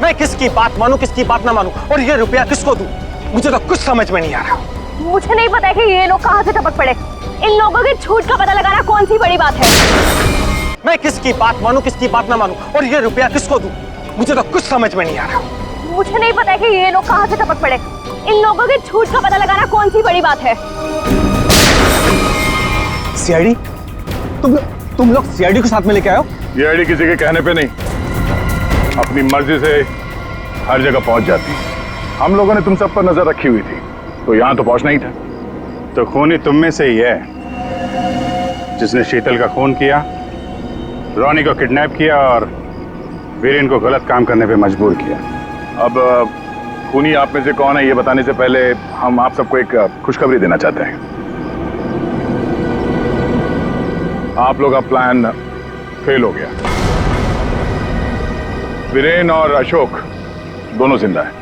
मैं किसकी बात मानूं, किसकी बात ना मानूं, और ये रुपया किसको दूं? मुझे तो कुछ समझ में नहीं आ रहा। मुझे नहीं पता है कि ये लोग कहाँ से टपक पड़े। इन लोगों के झूठ का पता लगाना कौन सी बड़ी बात है। मैं किसकी बात मानूं, किसकी बात ना मानूं, और ये रुपया किसको दूं, मुझे तो कुछ समझ में नहीं आ रहा। मुझे नहीं पता है कि ये लोग कहाँ से टपक पड़े। इन लोगों के झूठ का पता लगाना कौन सी बड़ी बात है। सीआईडी? तुम लोग सीआईडी को साथ में लेके आए हो? सीआईडी किसी के कहने पे नहीं, अपनी मर्जी से हर जगह पहुंच जाती है। हम लोगों ने तुम सब पर नजर रखी हुई थी, तो यहां तो पहुंचना ही था। तो खूनी तुम में से ही है जिसने शीतल का खून किया, रोनी को किडनैप किया और वीरेन को गलत काम करने पे मजबूर किया। अब खूनी आप में से कौन है ये बताने से पहले हम आप सबको एक खुशखबरी देना चाहते हैं। आप लोग का प्लान फेल हो गया। वीरेन और अशोक दोनों जिंदा हैं।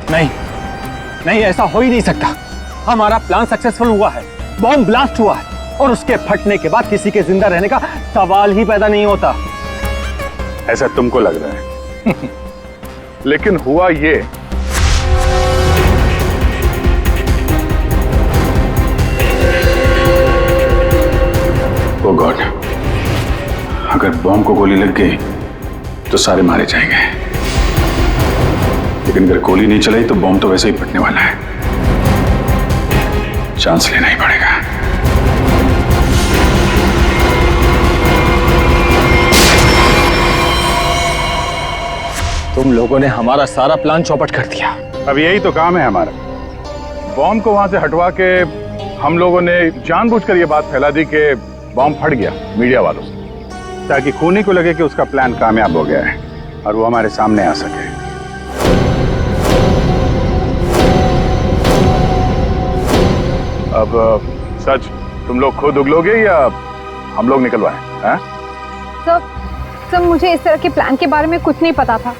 नहीं, ऐसा हो ही नहीं सकता। हमारा प्लान सक्सेसफुल हुआ है, बॉम्ब ब्लास्ट हुआ है, और उसके फटने के बाद किसी के जिंदा रहने का सवाल ही पैदा नहीं होता। ऐसा तुमको लग रहा है लेकिन हुआ ये, ओ गॉड, अगर बॉम्ब को गोली लग गई तो सारे मारे जाएंगे, लेकिन अगर गोली नहीं चलाई तो बॉम्ब तो वैसे ही फटने वाला है। चांस लेना ही पड़ेगा। तुम लोगों ने हमारा सारा प्लान चौपट कर दिया। अब यही तो काम है हमारा। बॉम्ब को वहां से हटवा के हम लोगों ने जानबूझकर ये बात फैला दी कि बॉम्ब फट गया मीडिया वालों से, ताकि खूनी को लगे कि उसका प्लान कामयाब हो गया है और वो हमारे सामने आ सके। अब सच तुम लोग खुद उगलोगे या हम लोग निकलवाएं? हैं? सर मुझे इस तरह के प्लान के बारे में कुछ नहीं पता था।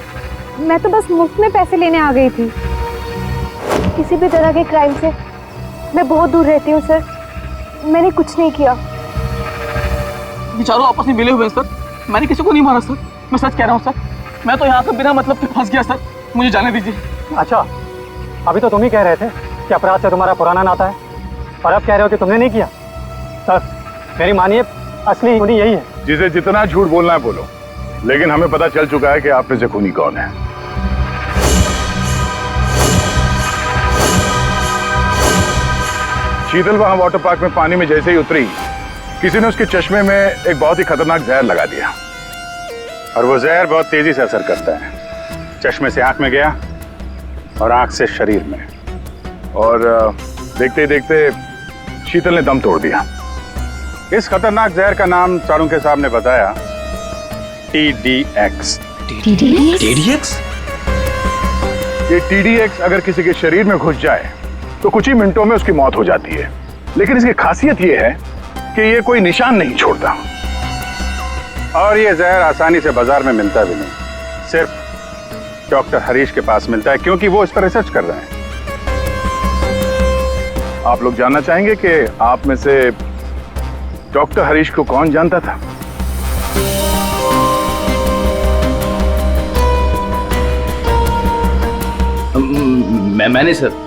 मैं तो बस मुफ्त में पैसे लेने आ गई थी। किसी भी तरह के क्राइम से मैं बहुत दूर रहती हूँ सर। मैंने कुछ नहीं किया। बेचारों आपस में मिले हुए हैं सर। मैंने किसी को नहीं मारा सर, मैं सच कह रहा हूँ सर। मैं तो यहाँ से बिना मतलब के फंस गया सर, मुझे जाने दीजिए। अच्छा, अभी तो तुम ही कह रहे थे कि अपराध से तुम्हारा पुराना नाता है, और अब कह रहे हो कि तुमने नहीं किया। सर मेरी मानिए, असली खूनी यही है। जिसे जितना झूठ बोलना है बोलो, लेकिन हमें पता चल चुका है कि आप में से खूनी कौन है। शीतल वहां वाटर पार्क में पानी में जैसे ही उतरी, किसी ने उसके चश्मे में एक बहुत ही खतरनाक जहर लगा दिया, और वो जहर बहुत तेजी से असर करता है। चश्मे से आंख में गया और आंख से शरीर में, और देखते ही देखते शीतल ने दम तोड़ दिया। इस खतरनाक जहर का नाम चारुंके साहब ने बताया TDX। TDX? ये TDX अगर किसी के शरीर में घुस जाए तो कुछ ही मिनटों में उसकी मौत हो जाती है, लेकिन इसकी खासियत ये है कि ये कोई निशान नहीं छोड़ता, और ये जहर आसानी से बाजार में मिलता भी नहीं। सिर्फ डॉक्टर हरीश के पास मिलता है, क्योंकि वो इस पर रिसर्च कर रहे हैं। आप लोग जानना चाहेंगे कि आप में से डॉक्टर हरीश को कौन जानता था? मैंने सर।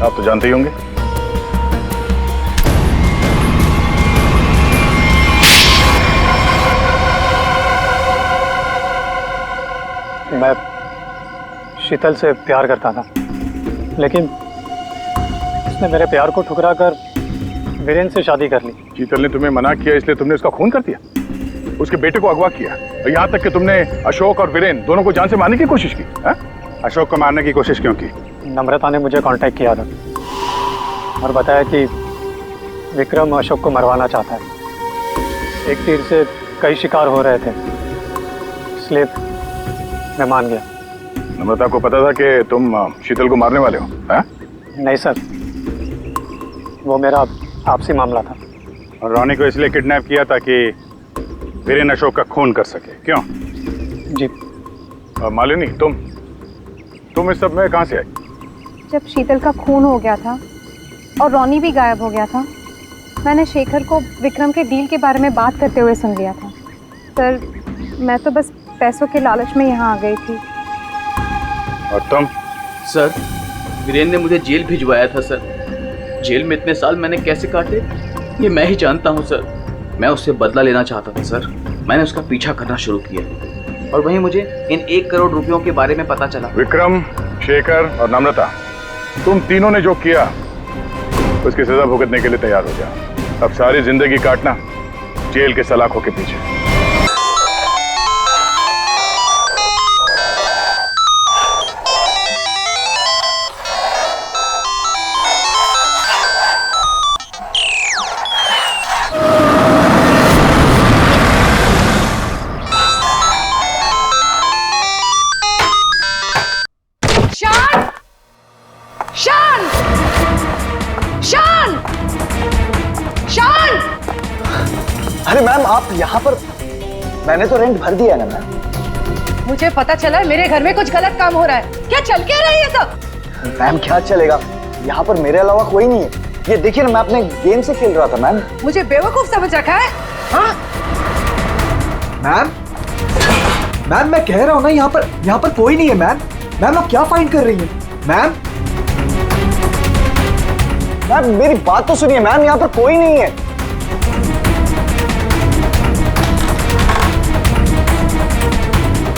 आप तो जानते ही होंगे। मैं शीतल से प्यार करता था, लेकिन उसने मेरे प्यार को ठुकरा कर वीरेन से शादी कर ली। शीतल ने तुम्हें मना किया इसलिए तुमने उसका खून कर दिया, उसके बेटे को अगवा किया, और यहाँ तक कि तुमने अशोक और वीरेन दोनों को जान से मारने की कोशिश की। है? अशोक को मारने की कोशिश क्यों की? नम्रता ने मुझे कांटेक्ट किया था और बताया कि विक्रम अशोक को मरवाना चाहता है। एक तीर से कई शिकार हो रहे थे, इसलिए मैं मान गया। नम्रता को पता था कि तुम शीतल को मारने वाले हो? है? नहीं सर, वो मेरा आपसी मामला था। और रोनी को इसलिए किडनैप किया ताकि वीरेन अशोक का खून कर सके, क्यों? जी। और मालिनी, तुम इस सब में कहाँ से आई? जब शीतल का खून हो गया था और रोनी भी गायब हो गया था, मैंने शेखर को विक्रम के डील के बारे में बात करते हुए सुन लिया था। सर, मैं तो बस पैसों के लालच में यहाँ आ गई थी। और तुम? सर, वीरेन ने मुझे जेल भिजवाया था सर। जेल में इतने साल मैंने कैसे काटे ये मैं ही जानता हूँ सर। मैं उससे बदला लेना चाहता था सर। मैंने उसका पीछा करना शुरू किया और वहीं मुझे इन 1 करोड़ रुपयों के बारे में पता चला। विक्रम, शेखर और नम्रता, तुम तीनों ने जो किया उसकी सजा भुगतने के लिए तैयार हो जाओ। अब सारी जिंदगी काटना जेल के सलाखों के पीछे। अरे मैम, आप यहाँ पर? मैंने तो रेंट भर दिया ना मैम। मुझे पता चला है मेरे घर में कुछ गलत काम हो रहा है। क्या चल क्या रहा है ये सब? मैम क्या चलेगा, यहाँ पर मेरे अलावा कोई नहीं है। ये देखिए ना, मैं अपने गेम से खेल रहा था मैम। मुझे बेवकूफ समझ रखा है? हाँ? मैम मैं कह रहा हूँ ना, यहाँ पर कोई नहीं है मैम। मैम आप क्या फाइंड कर रही हैं? मैम मेरी बात तो सुनिए मैम, यहाँ पर कोई नहीं है।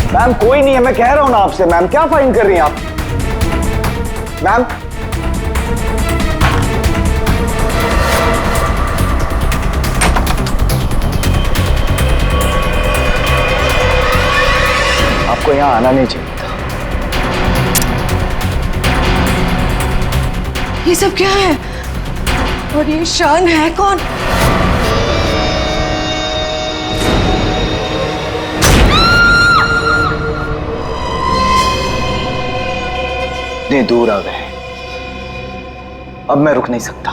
मैम कोई नहीं है, मैं कह रहा हूं ना आपसे। मैम क्या फाइंड कर रही हैं आप? मैम आपको यहां आना नहीं चाहिए था। ये सब क्या है? और ये शान है कौन? इतने दूर आ गए, अब मैं रुक नहीं सकता।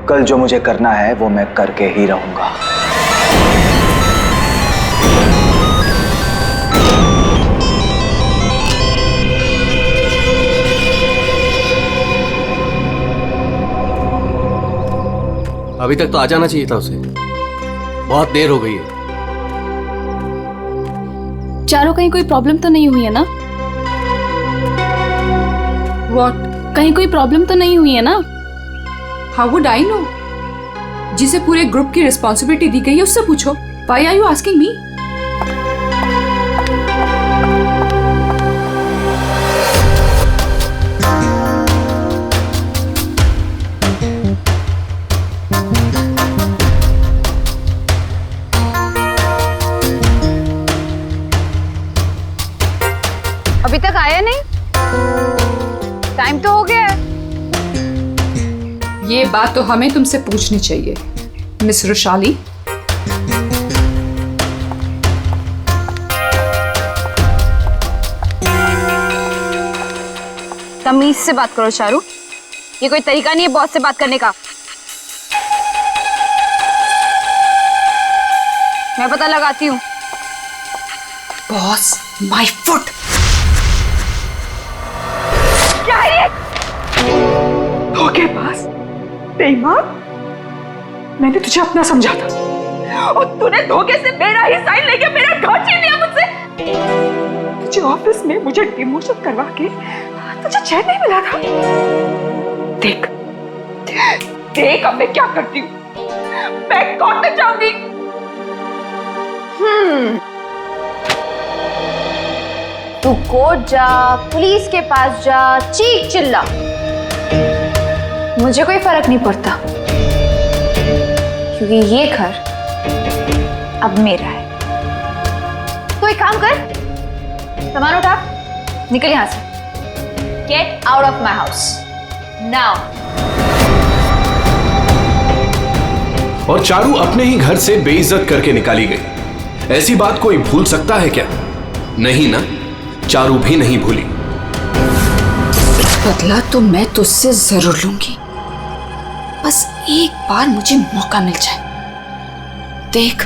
कल जो मुझे करना है वो मैं करके ही रहूंगा। अभी तक तो आ जाना चाहिए था उसे, बहुत देर हो गई है। चारों, कहीं कोई प्रॉब्लम तो नहीं हुई है ना? What? कहीं कोई प्रॉब्लम तो नहीं हुई है ना? How would I know? जिसे पूरे ग्रुप की रिस्पॉन्सिबिलिटी दी गई है उससे पूछो। Why are you asking me? अभी तक आया नहीं? टाइम तो हो गया है। ये बात तो हमें तुमसे पूछनी चाहिए, मिस रुशाली। तमीज से बात करो चारू, ये कोई तरीका नहीं है बॉस से बात करने का। मैं पता लगाती हूँ। Boss, my foot. क्या है ये? धोखेबाज, बेईमान। मैंने तुझे अपना समझा था और तूने धोखे से मेरा ही साइन लेके मेरा घर छीन लिया मुझसे। तुझे ऑफिस में मुझे डिमोशन करवा के तुझे चैन नहीं मिला था। देख देख अब मैं क्या करती हूँ। मैं कोर्ट में जाऊंगी। तू कोर्ट जा, पुलिस के पास जा, चीख चिल्ला, मुझे कोई फर्क नहीं पड़ता, क्योंकि ये घर अब मेरा है। तो एक काम कर, सामान उठा, निकल यहां से। Get out of my house now. और चारू अपने ही घर से बेइज्जत करके निकाली गई। ऐसी बात कोई भूल सकता है क्या? नहीं ना, चारू भी नहीं भूली। बदला तो मैं तुझसे जरूर लूंगी, बस एक बार मुझे मौका मिल जाए। देख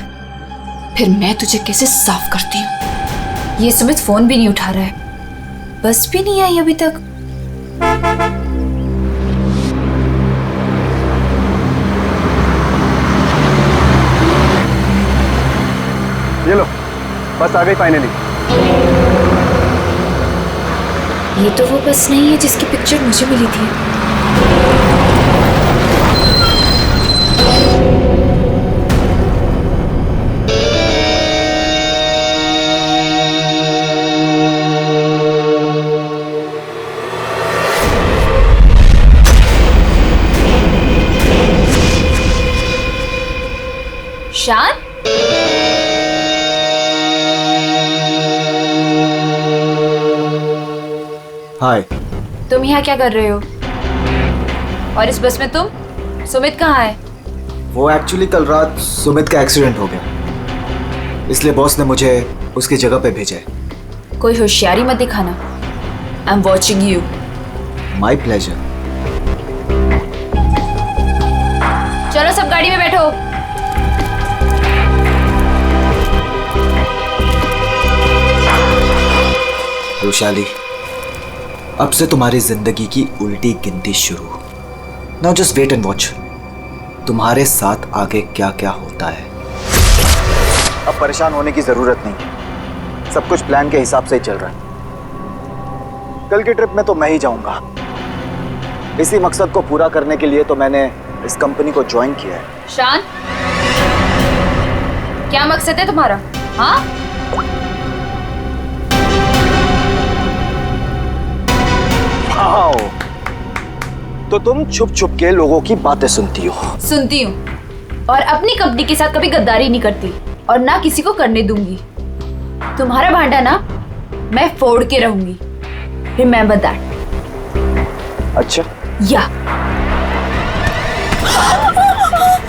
फिर मैं तुझे कैसे साफ करती हूँ। ये सुमित फोन भी नहीं उठा रहा है, बस भी नहीं आई अभी तक। ये लो, बस आ गई फाइनली। ये तो वो बस नहीं है जिसकी पिक्चर मुझे मिली थी। शान, हाय। तुम यहाँ क्या कर रहे हो? और इस बस में तुम? सुमित कहाँ है? वो एक्चुअली कल रात सुमित का एक्सीडेंट हो गया, इसलिए बॉस ने मुझे उसकी जगह पे भेजा है। कोई होशियारी मत दिखाना। I am watching you. My pleasure. चलो सब गाड़ी में बैठो। वैशाली, अब से तुम्हारी जिंदगी की उल्टी गिनती शुरू। Now just wait and watch, तुम्हारे साथ आगे क्या क्या होता है। अब परेशान होने की जरूरत नहीं है, सब कुछ प्लान के हिसाब से ही चल रहा है। कल की ट्रिप में तो मैं ही जाऊंगा। इसी मकसद को पूरा करने के लिए तो मैंने इस कंपनी को ज्वाइन किया है। शान, क्या मकसद है तुम्हारा? हाँ, वाओ, तो तुम छुप छुप के लोगों की बातें सुनती हो? सुनती हूँ, और अपनी कंपनी के साथ कभी गद्दारी नहीं करती और ना किसी को करने दूंगी। तुम्हारा भांडा ना मैं फोड़ के रहूंगी। Remember that. अच्छा, या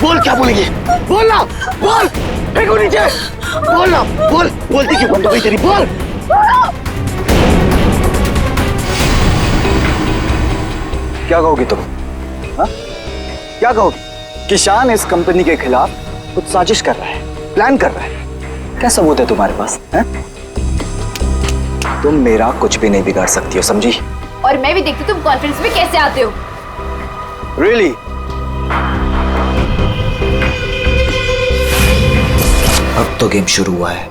बोल, क्या बोलेगी? बोल ना, बोल। फेंको नीचे, बोल ना, बोल। बोलती क्यों बंद हो गई तेरी? बोल। क्या कहोगी तुम? हाँ? क्या कहोगी? किसान इस कंपनी के खिलाफ कुछ साजिश कर रहा है, प्लान कर रहा है। क्या सबूत है तुम्हारे पास? है? तुम मेरा कुछ भी नहीं बिगाड़ सकती हो, समझी? और मैं भी देखती तुम कॉन्फ्रेंस में कैसे आते हो। Really? अब तो गेम शुरू हुआ है,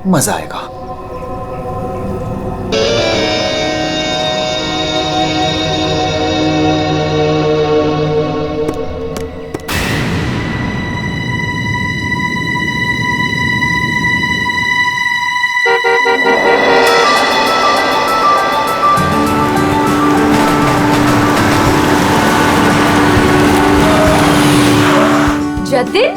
मजा आएगा। जतिन,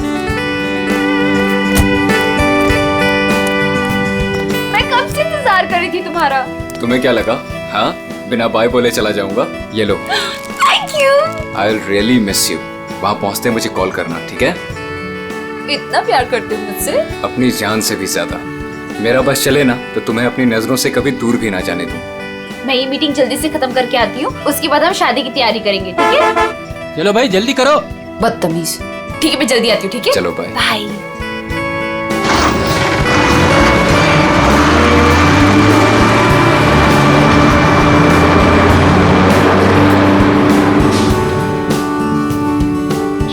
मैं कब से इंतजार कर रही थी तुम्हारा। तुम्हें क्या लगा? हाँ, बिना बाय बोले चला जाऊंगा? ये लो। Thank you. I will really miss you. वहाँ पहुँचते मुझे कॉल करना, ठीक है? इतना प्यार करते हो मुझसे? अपनी जान से भी ज्यादा। मेरा बस चले ना तो तुम्हें अपनी नजरों से कभी दूर भी ना जाने दूं। मैं ये मीटिंग जल्दी से खत्म करके आती हूँ, उसके बाद हम शादी की तैयारी करेंगे, ठीक है? चलो भाई, जल्दी करो। बदतमीज। ठीक है, मैं जल्दी आती हूँ, ठीक है? चलो बाय। बाय।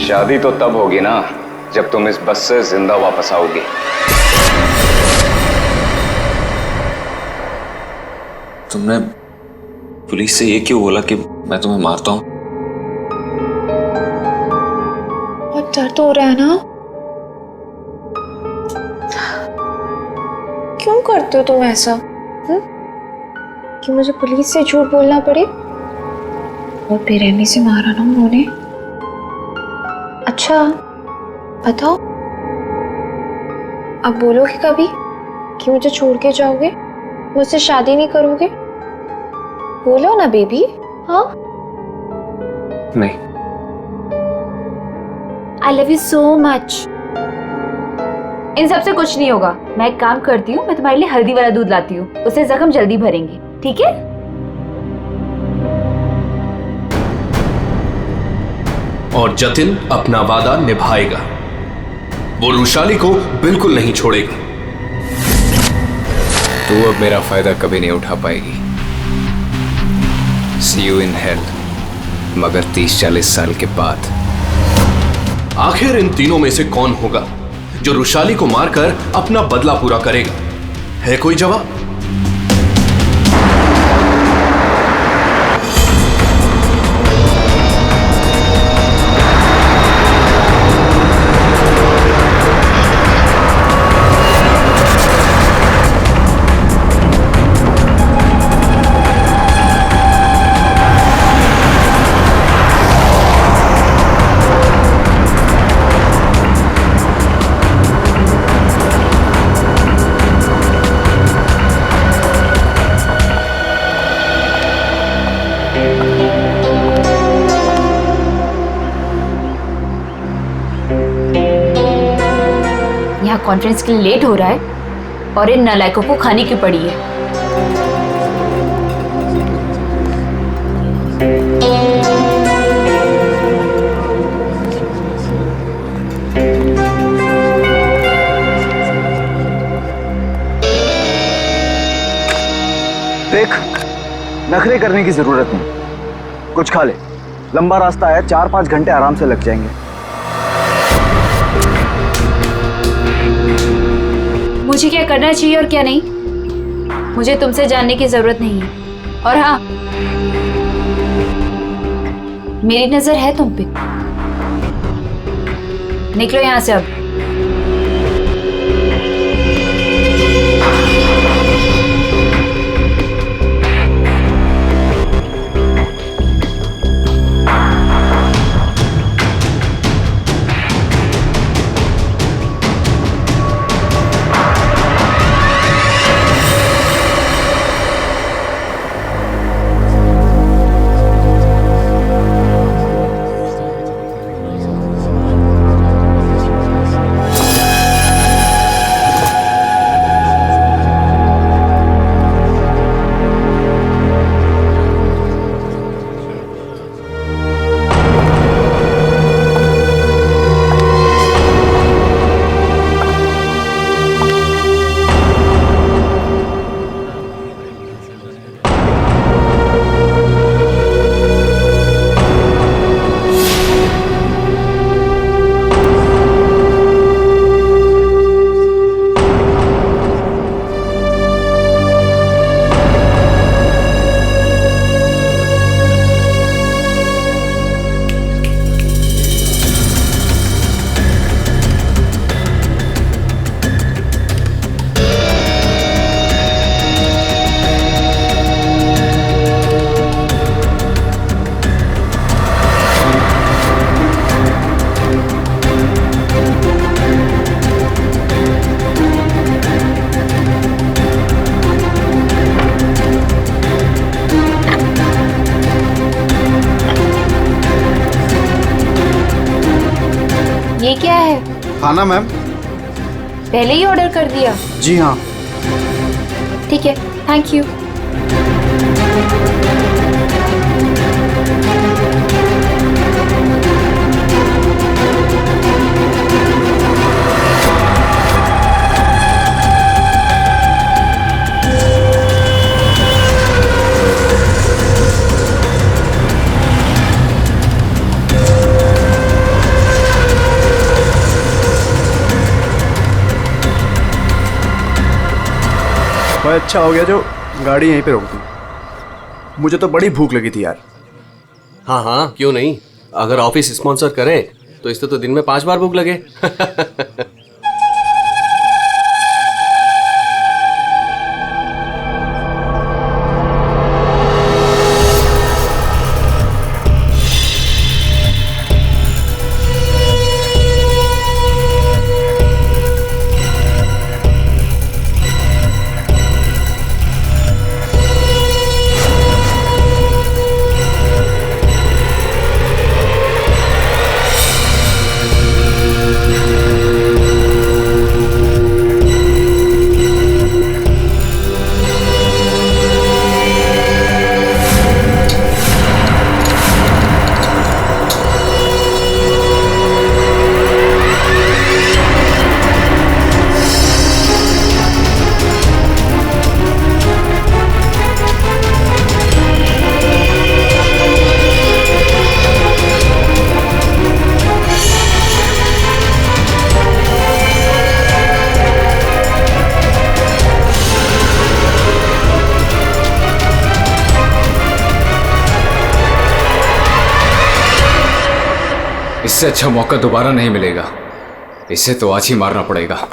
शादी तो तब होगी ना जब तुम इस बस से जिंदा वापस आओगी। तुमने पुलिस से ये क्यों बोला कि मैं तुम्हें मारता हूँ? बहुत दर्द हो रहा है ना? क्यों करते हो तुम ऐसा? कि मुझे पुलिस से झूठ बोलना पड़े? और बेरहमी से मारा ना उन्होंने। अच्छा बताओ, अब बोलोगे कभी कि मुझे छोड़ के जाओगे, मुझसे शादी नहीं करोगे? बोलो ना बेबी। हाँ, नहीं। I love you so much. इन सब से कुछ नहीं होगा। मैं एक काम करती हूँ, मैं तुम्हारे लिए हल्दी वाला दूध लाती हूँ, उससे जख्म जल्दी भरेंगे, ठीक है? और जतिन अपना वादा निभाएगा। वो रुशाली को बिल्कुल नहीं छोड़ेगा। तू अब मेरा फायदा कभी नहीं उठा पाएगी। See you in hell, मगर 30-40 साल के बाद। आखिर इन तीनों में से कौन होगा जो रुशाली को मारकर अपना बदला पूरा करेगा? है कोई जवाब? कॉन्फ्रेंस के लिए लेट हो रहा है और इन नालायकों को खाने की पड़ी है। देख, नखरे करने की जरूरत नहीं, कुछ खा ले। लंबा रास्ता है, 4-5 घंटे आराम से लग जाएंगे। मुझे क्या करना चाहिए और क्या नहीं, मुझे तुमसे जानने की जरूरत नहीं है। और हाँ, मेरी नजर है तुम पे। निकलो यहां से अब। ये क्या है? खाना मैम। पहले ही ऑर्डर कर दिया? जी हाँ। ठीक है, थैंक यू। भाई अच्छा हो गया जो गाड़ी यहीं पे रोक दी। मुझे तो बड़ी भूख लगी थी यार। हाँ हाँ, क्यों नहीं। अगर ऑफिस स्पॉन्सर करे तो इससे तो दिन में 5 बार भूख लगे। इससे अच्छा मौका दोबारा नहीं मिलेगा। इसे तो आज ही मारना पड़ेगा।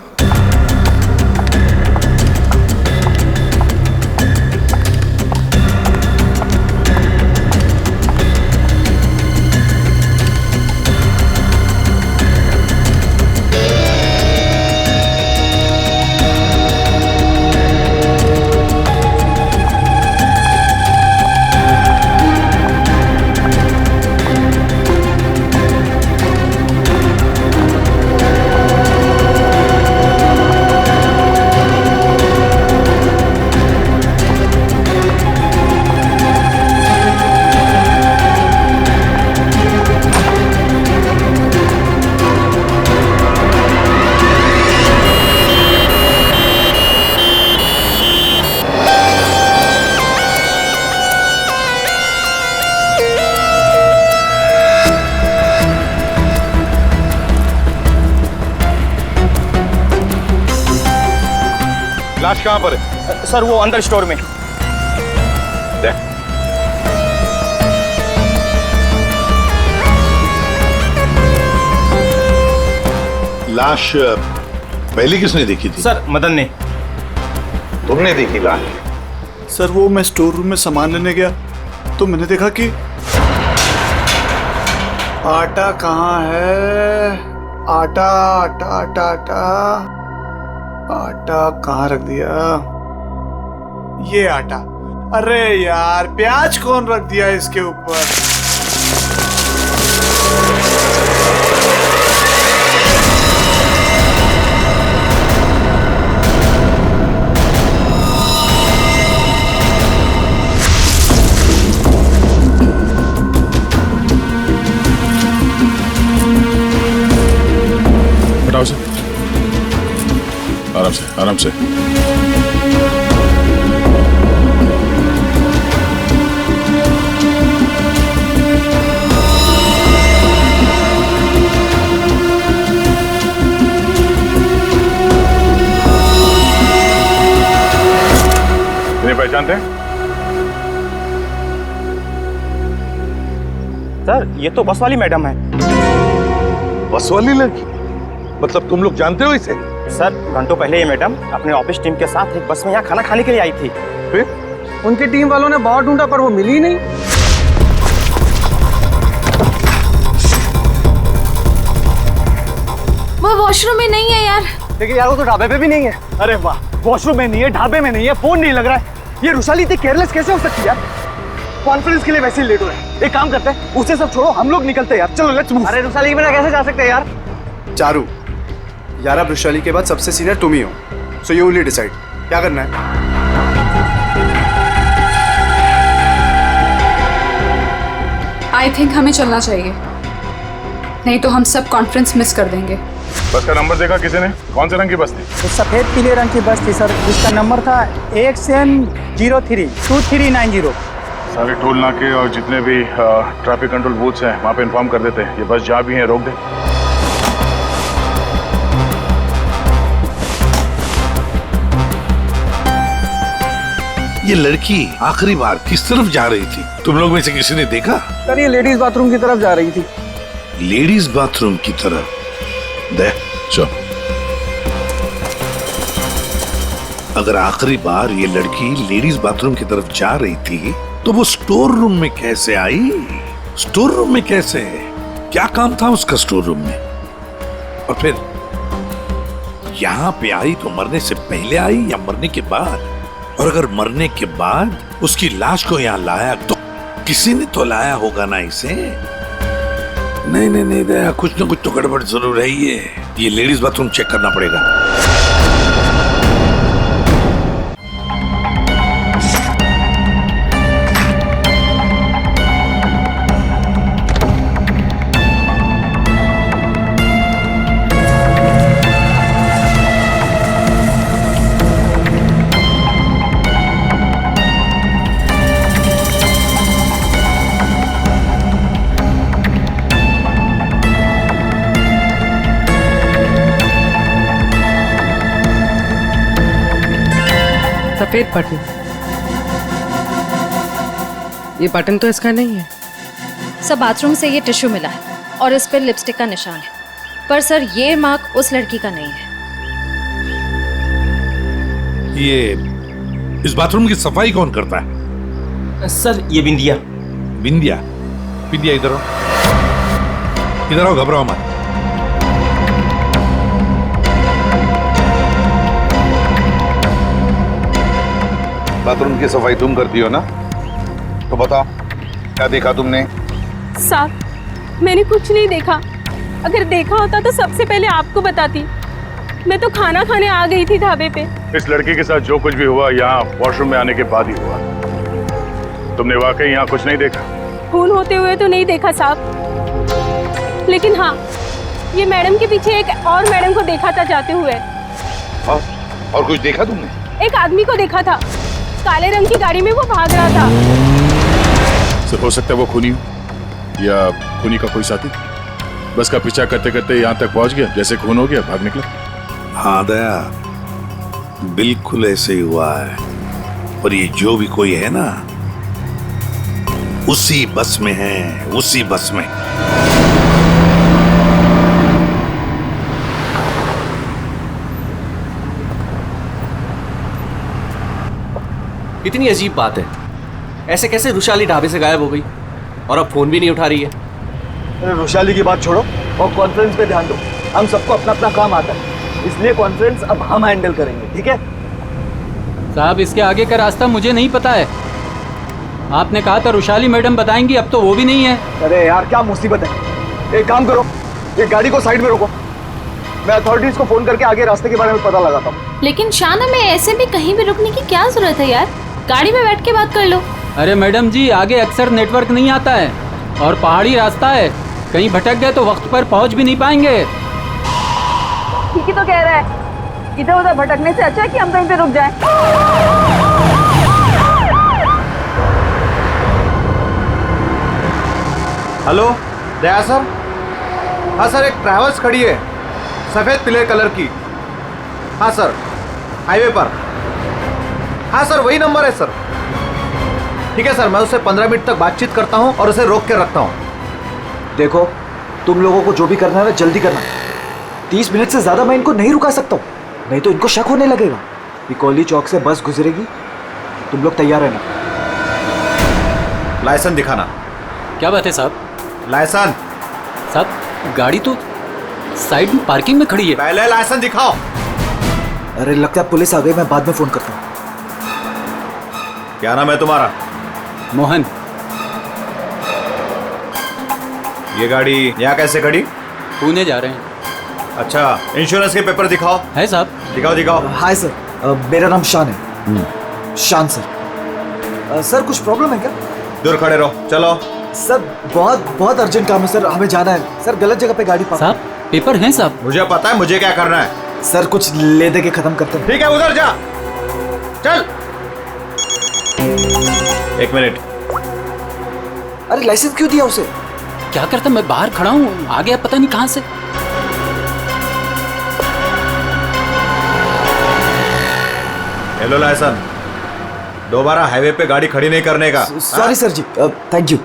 लाश कहाँ पर है? सर वो अंदर स्टोर में। लाश पहले किसने देखी थी? सर मदन ने। तुमने देखी लाश? सर वो मैं स्टोर रूम में सामान लेने गया तो मैंने देखा कि आटा कहाँ है? आटा आटा आटा आटा आटा कहाँ रख दिया? ये आटा। अरे यार प्याज कौन रख दिया इसके ऊपर? हटाओ से, आराम से आराम से। इन्हें पहचानते हैं? सर ये तो बस वाली मैडम है। बस वाली लड़की? मतलब तुम लोग जानते हो इसे? सर घंटों पहले ये मैडम अपने ऑफिस टीम के साथ एक बस में यहाँ खाना खाने के लिए आई थी। फिर उनकी टीम वालों ने बहुत ढूंढा पर वो मिली ही नहीं। वो वॉशरूम में नहीं है यार। देखिए यार वो तो ढाबे पे भी नहीं है। अरे वाह, वॉशरूम में नहीं है, ढाबे में नहीं है, फोन नहीं लग रहा है। ये रुशाली इतनी केयरलेस कैसे हो सकती है यार? कॉन्फ्रेंस के लिए वैसे ही लेट हो रहे हैं। एक काम करते हैं, उसे सब छोड़ो, हम लोग निकलते हैं यार। चलो लेट्स मूव। अरे रुशाली के बिना कैसे जा सकते हैं यार? चारू यार, अब वृषाली के बाद सबसे सीनियर तुम ही हो, सो यू विल डिसाइड क्या करना है। आई थिंक हमें चलना चाहिए, नहीं तो हम सब कॉन्फ्रेंस मिस कर देंगे। बस का नंबर देखा किसी ने? कौन से रंग की बस थी? सफेद पीले रंग की बस थी सर, जिसका नंबर था XN032390। सारे टोल नाके और जितने भी ट्रैफिक कंट्रोल बूथ्स हैं वहाँ पे इन्फॉर्म कर देते हैं। ये बस जहाँ भी है रोक दे। ये लड़की आखिरी बार किस तरफ जा रही थी? तुम लोग में से किसी ने देखा? सर ये लेडीज बाथरूम की तरफ जा रही थी। लेडीज बाथरूम की तरफ? दे चलो। अगर आखिरी बार ये लड़की लेडीज बाथरूम की तरफ जा रही थी तो वो स्टोर रूम में कैसे आई? स्टोर रूम में कैसे? क्या काम था उसका स्टोर रूम में? और फिर यहाँ पे आई तो मरने से पहले आई या मरने के बाद? और अगर मरने के बाद उसकी लाश को यहाँ लाया तो किसी ने तो लाया होगा ना इसे? नहीं नहीं नहीं दया, कुछ ना कुछ तो गड़बड़ जरूर है। ये लेडीज बाथरूम चेक करना पड़ेगा। सफेद बटन, ये बटन तो इसका नहीं है। सब बाथरूम से ये टिश्यू मिला है, और इस पर लिपस्टिक का निशान है। पर सर ये मार्क उस लड़की का नहीं है। ये इस बाथरूम की सफाई कौन करता है? सर ये बिंदिया। बिंदिया? बिंदिया इधर आओ, इधर आओ, घबराओ मत। बाथरूम की सफाई तुम करती हो ना, तो बताओ क्या देखा तुमने? साहब मैंने कुछ नहीं देखा। अगर देखा होता तो सबसे पहले आपको बताती। मैं तो खाना खाने आ गई थी ढाबे पे। इस लड़की के साथ जो कुछ भी हुआ यहाँ वॉशरूम में आने के बाद ही हुआ। तुमने वाकई यहाँ कुछ नहीं देखा? खून होते हुए तो नहीं देखा साहब, लेकिन हाँ ये मैडम के पीछे एक और मैडम को देखा था जाते हुए। और कुछ देखा तुमने? एक आदमी को देखा था, काले रंग की गाड़ी में वो भाग रहा था। सिर्फ हो सकता है वो खूनी हो या खूनी का कोई साथी। बस का पीछा करते करते यहाँ तक पहुंच गया, जैसे खून हो गया भाग निकला। हाँ दया, बिल्कुल ऐसे ही हुआ है। और ये जो भी कोई है ना, उसी बस में है, उसी बस में। इतनी अजीब बात है, ऐसे कैसे रुशाली ढाबे से गायब हो गई और अब फोन भी नहीं उठा रही है? अरे रुशाली की बात छोड़ो और कॉन्फ्रेंस पे ध्यान दो। हम सबको अपना अपना काम आता है, इसलिए कॉन्फ्रेंस अब हम हैंडल करेंगे, ठीक है? साहब इसके आगे का रास्ता मुझे नहीं पता है। आपने कहा था रुशाली मैडम बताएंगी, अब तो वो भी नहीं है। अरे यार क्या मुसीबत है। एक काम करो, ये गाड़ी को साइड में रोको, मैं अथॉरिटीज को फोन करके आगे रास्ते के बारे में पता लगाता हूँ। लेकिन शाना में ऐसे भी कहीं भी रुकने की क्या जरूरत है यार, गाड़ी में बैठ के बात कर लो। अरे मैडम जी आगे अक्सर नेटवर्क नहीं आता है और पहाड़ी रास्ता है, कहीं भटक गए तो वक्त पर पहुंच भी नहीं पाएंगे। ठीक ही तो कह रहा है, इधर उधर भटकने से अच्छा है कि हम कहीं पे रुक जाएं। हेलो दया सर। हाँ सर, एक ट्रैवल्स खड़ी है सफेद पीले कलर की। हाँ सर, हाईवे पर। हाँ सर वही नंबर है सर। ठीक है सर, मैं उससे 15 मिनट तक बातचीत करता हूँ और उसे रोक के रखता हूँ। देखो तुम लोगों को जो भी करना है ना जल्दी करना। 30 मिनट से ज्यादा मैं इनको नहीं रुका सकता हूँ, नहीं तो इनको शक होने लगेगा। बिकौली चौक से बस गुजरेगी, तुम लोग तैयार रहना। लाइसेंस दिखाना। क्या बात है साहब? लाइसेंस साहब गाड़ी तो साइड में पार्किंग में खड़ी है। पहले लाइसेंस दिखाओ। अरे लगता है पुलिस आ गई, मैं बाद में फोन करता हूँ। क्या नाम है तुम्हारा? मोहन। ये गाड़ी यहाँ कैसे खड़ी? पुणे जा रहे हैं। अच्छा, इंश्योरेंस के पेपर दिखाओ। है साहब? दिखाओ दिखाओ। हाय सर, मेरा नाम शान है। शान सर। सर कुछ प्रॉब्लम है क्या? दूर खड़े रहो, चलो। सर बहुत बहुत अर्जेंट काम है सर, हमें जाना है। सर गलत जगह पे गाड़ी पार्क। साहब पेपर हैं साहब? मुझे पता है मुझे क्या करना है। सर कुछ ले दे के खत्म करते हैं। ठीक है उधर जा, चल। 1 मिनट। अरे लाइसेंस क्यों दिया उसे? क्या करता, मैं बाहर खड़ा हूँ, आ गया पता नहीं कहाँ से। हेलो लाइसेंस, दोबारा हाईवे पे गाड़ी खड़ी नहीं करने का। सॉरी सर जी, थैंक यू।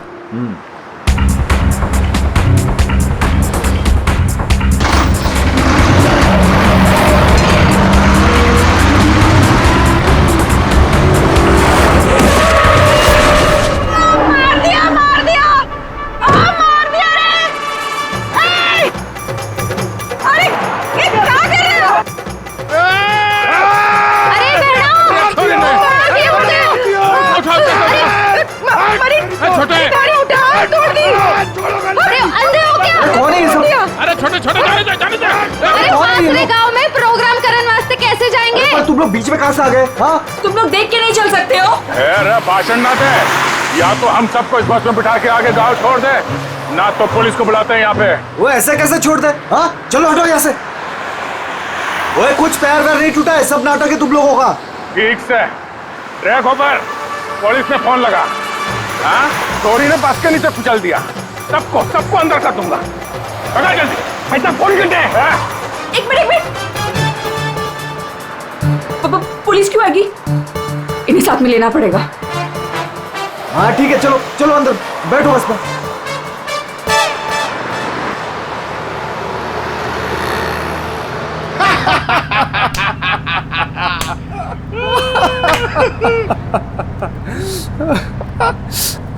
तुम लोग बीच में कहां से आ गए? हाँ? तुम लोग देख के नहीं चल सकते हो? अरे भाषण ना दे, या तो हम सबको इस बस में बिठा के आगे गांव छोड़ दे, ना तो पुलिस को बुलाते हैं यहाँ पे। वो ऐसे कैसे छोड़ दे? हाँ चलो हटो यहाँ से। वो कुछ पैर वैर नहीं टूटा है, सब नाटक है तुम लोगों का। ठीक से ट्रैक ऊपर, पुलिस ने फोन लगा। हाँ चोरी ने बस के नीचे कुचल दिया, सबको अंदर कर दूंगा। पकड़ जल्दी, ऐसा कौन घंटे? एक मिनट, पुलिस क्यों आएगी? इन्हें साथ में लेना पड़ेगा। हाँ ठीक है, चलो चलो अंदर बैठो बस में।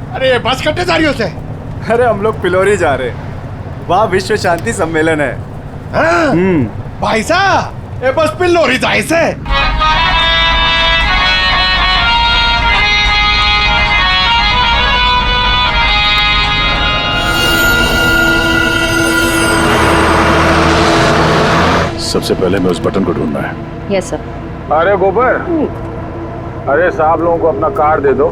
अरे बस कट्टे जा रही हो से? अरे हम लोग पिलोरी जा रहे हैं, वहाँ विश्व शांति सम्मेलन है। भाई साहब ये बस पिलोरी जाए से। सबसे पहले मैं उस बटन को ढूंढना है। Yes sir. अरे गोबर, अरे साहब लोगों को अपना कार्ड दे दो।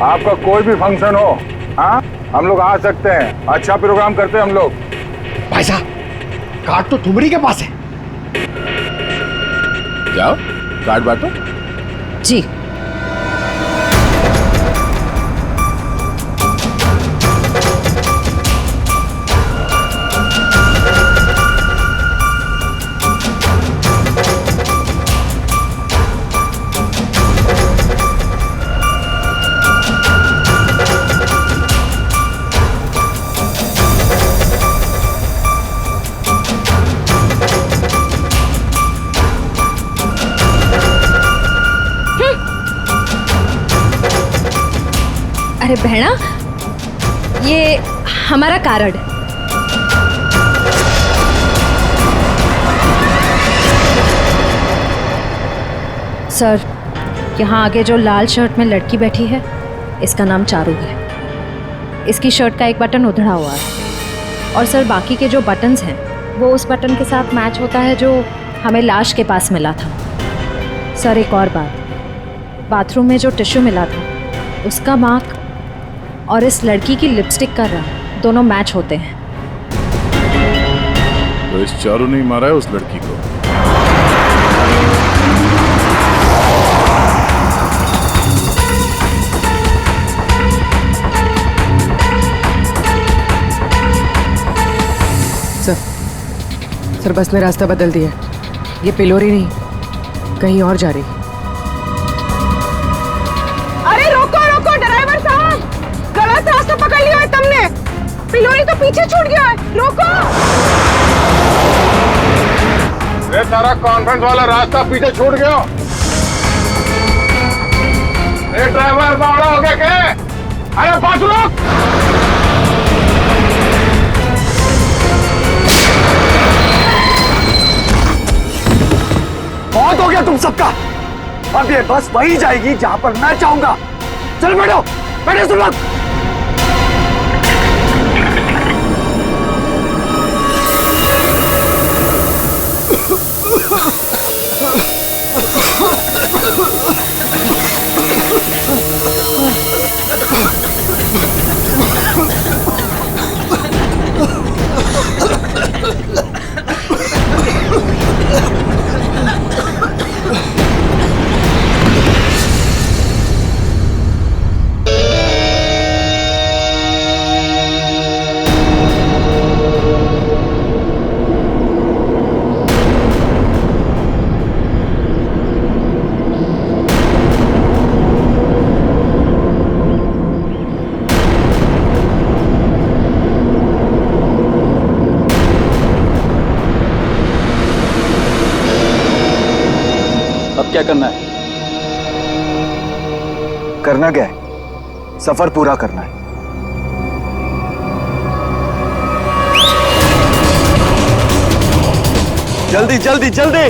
आपका कोई भी फंक्शन हो, हाँ हम लोग आ सकते हैं। अच्छा प्रोग्राम करते हैं हम लोग। भाई साहब कार्ड तो तुम्हारी के पास है। जाओ कार्ड बांटो। जी। अरे बहना, ये हमारा कार्ड। सर, यहाँ आगे जो लाल शर्ट में लड़की बैठी है, इसका नाम चारू है। इसकी शर्ट का एक बटन उधड़ा हुआ है और सर बाकी के जो बटन्स हैं वो उस बटन के साथ मैच होता है जो हमें लाश के पास मिला था। सर एक और बात, बाथरूम में जो टिश्यू मिला था उसका मार्क और इस लड़की की लिपस्टिक का रंग दोनों मैच होते हैं। तो इस चारू ने मारा है उस लड़की को। सर बस ने रास्ता बदल दिया। ये पिलोरी नहीं, कहीं और जा रही। अरे रोको रोको ड्राइवर साहब, गलत रास्ता पकड़ लिया है तुमने। पिलोरी तो पीछे छूट गया है, रोको। ये सारा कॉन्फ्रेंस वाला रास्ता पीछे छूट गया। ये ड्राइवर बावड़ा हो गया क्या? अरे पास रोक। बहुत हो गया तुम सबका। अब ये बस वही जाएगी जहां पर मैं चाहूंगा। चलो बैठो, बैठो सब लोग। क्या करना है? करना क्या है? सफर पूरा करना है। जल्दी जल्दी जल्दी।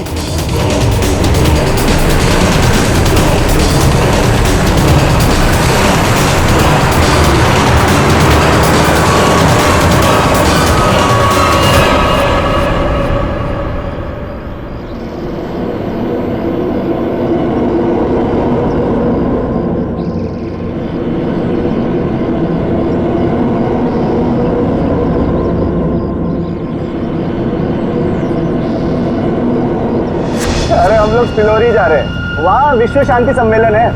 हम लोग पिलोरी जा रहे हैं, वहाँ विश्व शांति सम्मेलन है।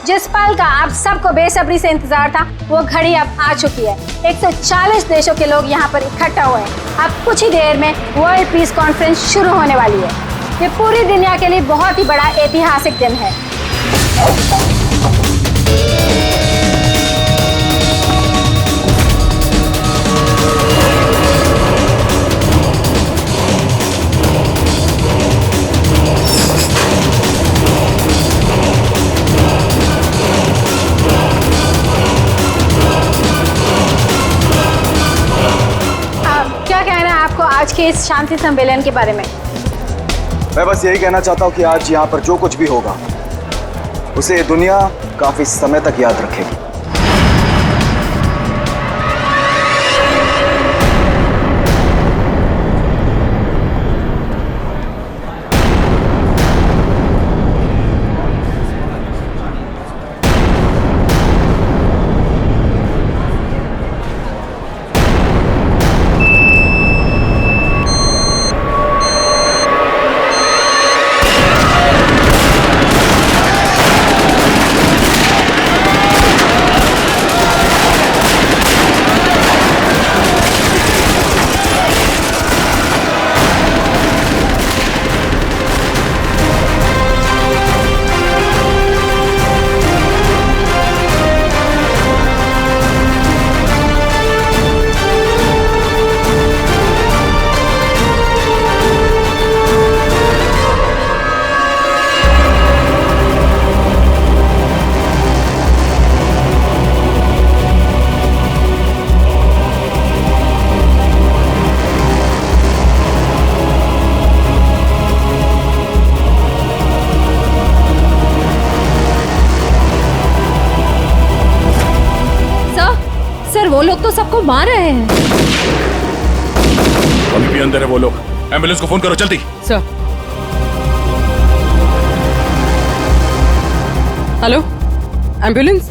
जिस पल का आप सबको बेसब्री से इंतजार था वो घड़ी अब आ चुकी है। 140 देशों के लोग यहाँ पर इकट्ठा हुए हैं। अब कुछ ही देर में वर्ल्ड पीस कॉन्फ्रेंस शुरू होने वाली है। ये पूरी दुनिया के लिए बहुत ही बड़ा ऐतिहासिक दिन है। आज के इस शांति सम्मेलन के बारे में? मैं बस यही कहना चाहता हूँ कि आज यहाँ पर जो कुछ भी होगा उसे ये दुनिया काफी समय तक याद रखेगी। वो लोग तो सबको मार रहे हैं। अभी भी अंदर है वो लोग। एम्बुलेंस को फोन करो जल्दी। सर। Hello, ambulance.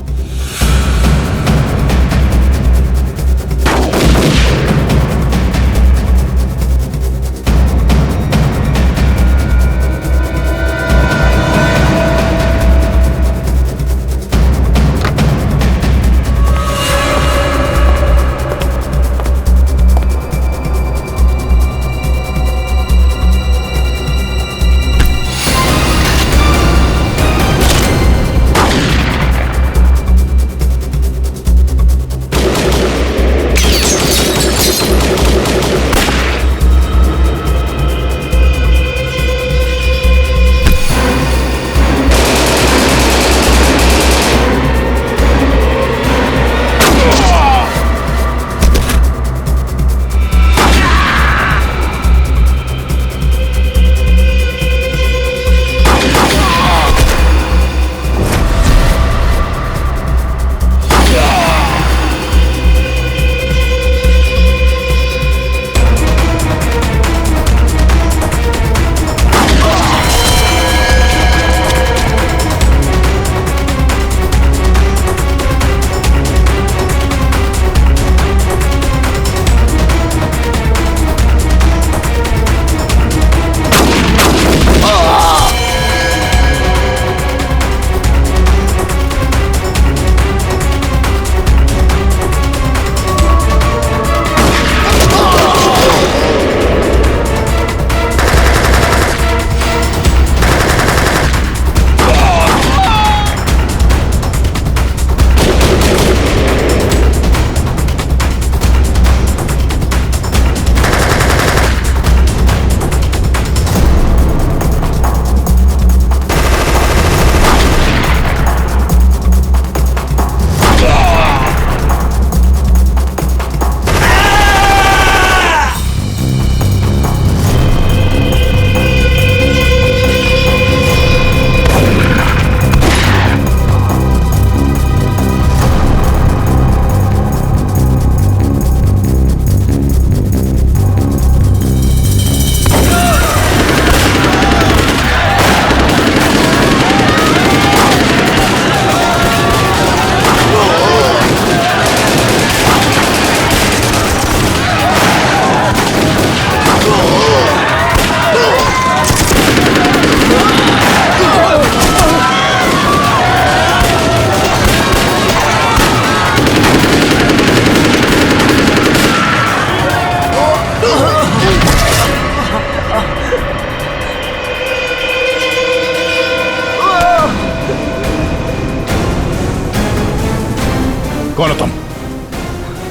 कौन हो तुम?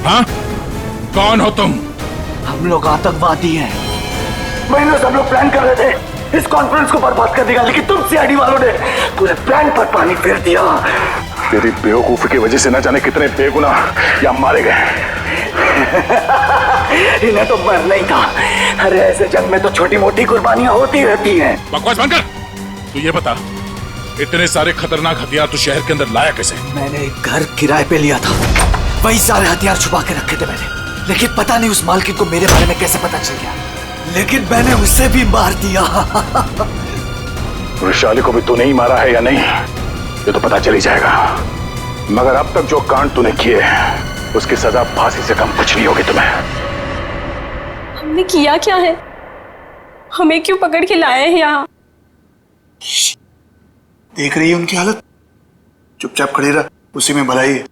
हाँ? कौन हो तुम? हम लोग आतंकवादी हैं। महीनों से हम लोग प्लान कर रहे थे इस कॉन्फ्रेंस को बर्बाद करने का, लेकिन तुम सीआईडी वालों ने पूरे प्लान पर पानी फेर दिया। तेरी बेवकूफी की वजह से न जाने कितने बेगुनाह या मारे गए। इन्हें तो मरना ही था। अरे ऐसे जंग में तो छोटी मोटी कुर्बानियां होती रहती हैं। बकवास बंद कर। तू ये बता, इतने सारे खतरनाक हथियार तू शहर के अंदर लाया कैसे? मैंने एक घर किराए पे लिया था, वही सारे हथियार छुपा के रखे थे मैंने। लेकिन पता नहीं उस मालकिन को मेरे बारे में कैसे पता चल गया, लेकिन मैंने उसे भी मार दिया। वैशाली को भी तूने ही मारा है या नहीं, ये तो पता चल ही जाएगा। मगर अब तक जो कांड तूने किए उसकी सजा फांसी से कम कुछ नहीं होगी तुम्हें। हमने किया क्या है? हमें क्यों पकड़ के लाए हैं यहाँ? देख रही है उनकी हालत, चुपचाप खड़ी रह, उसी में भलाई है।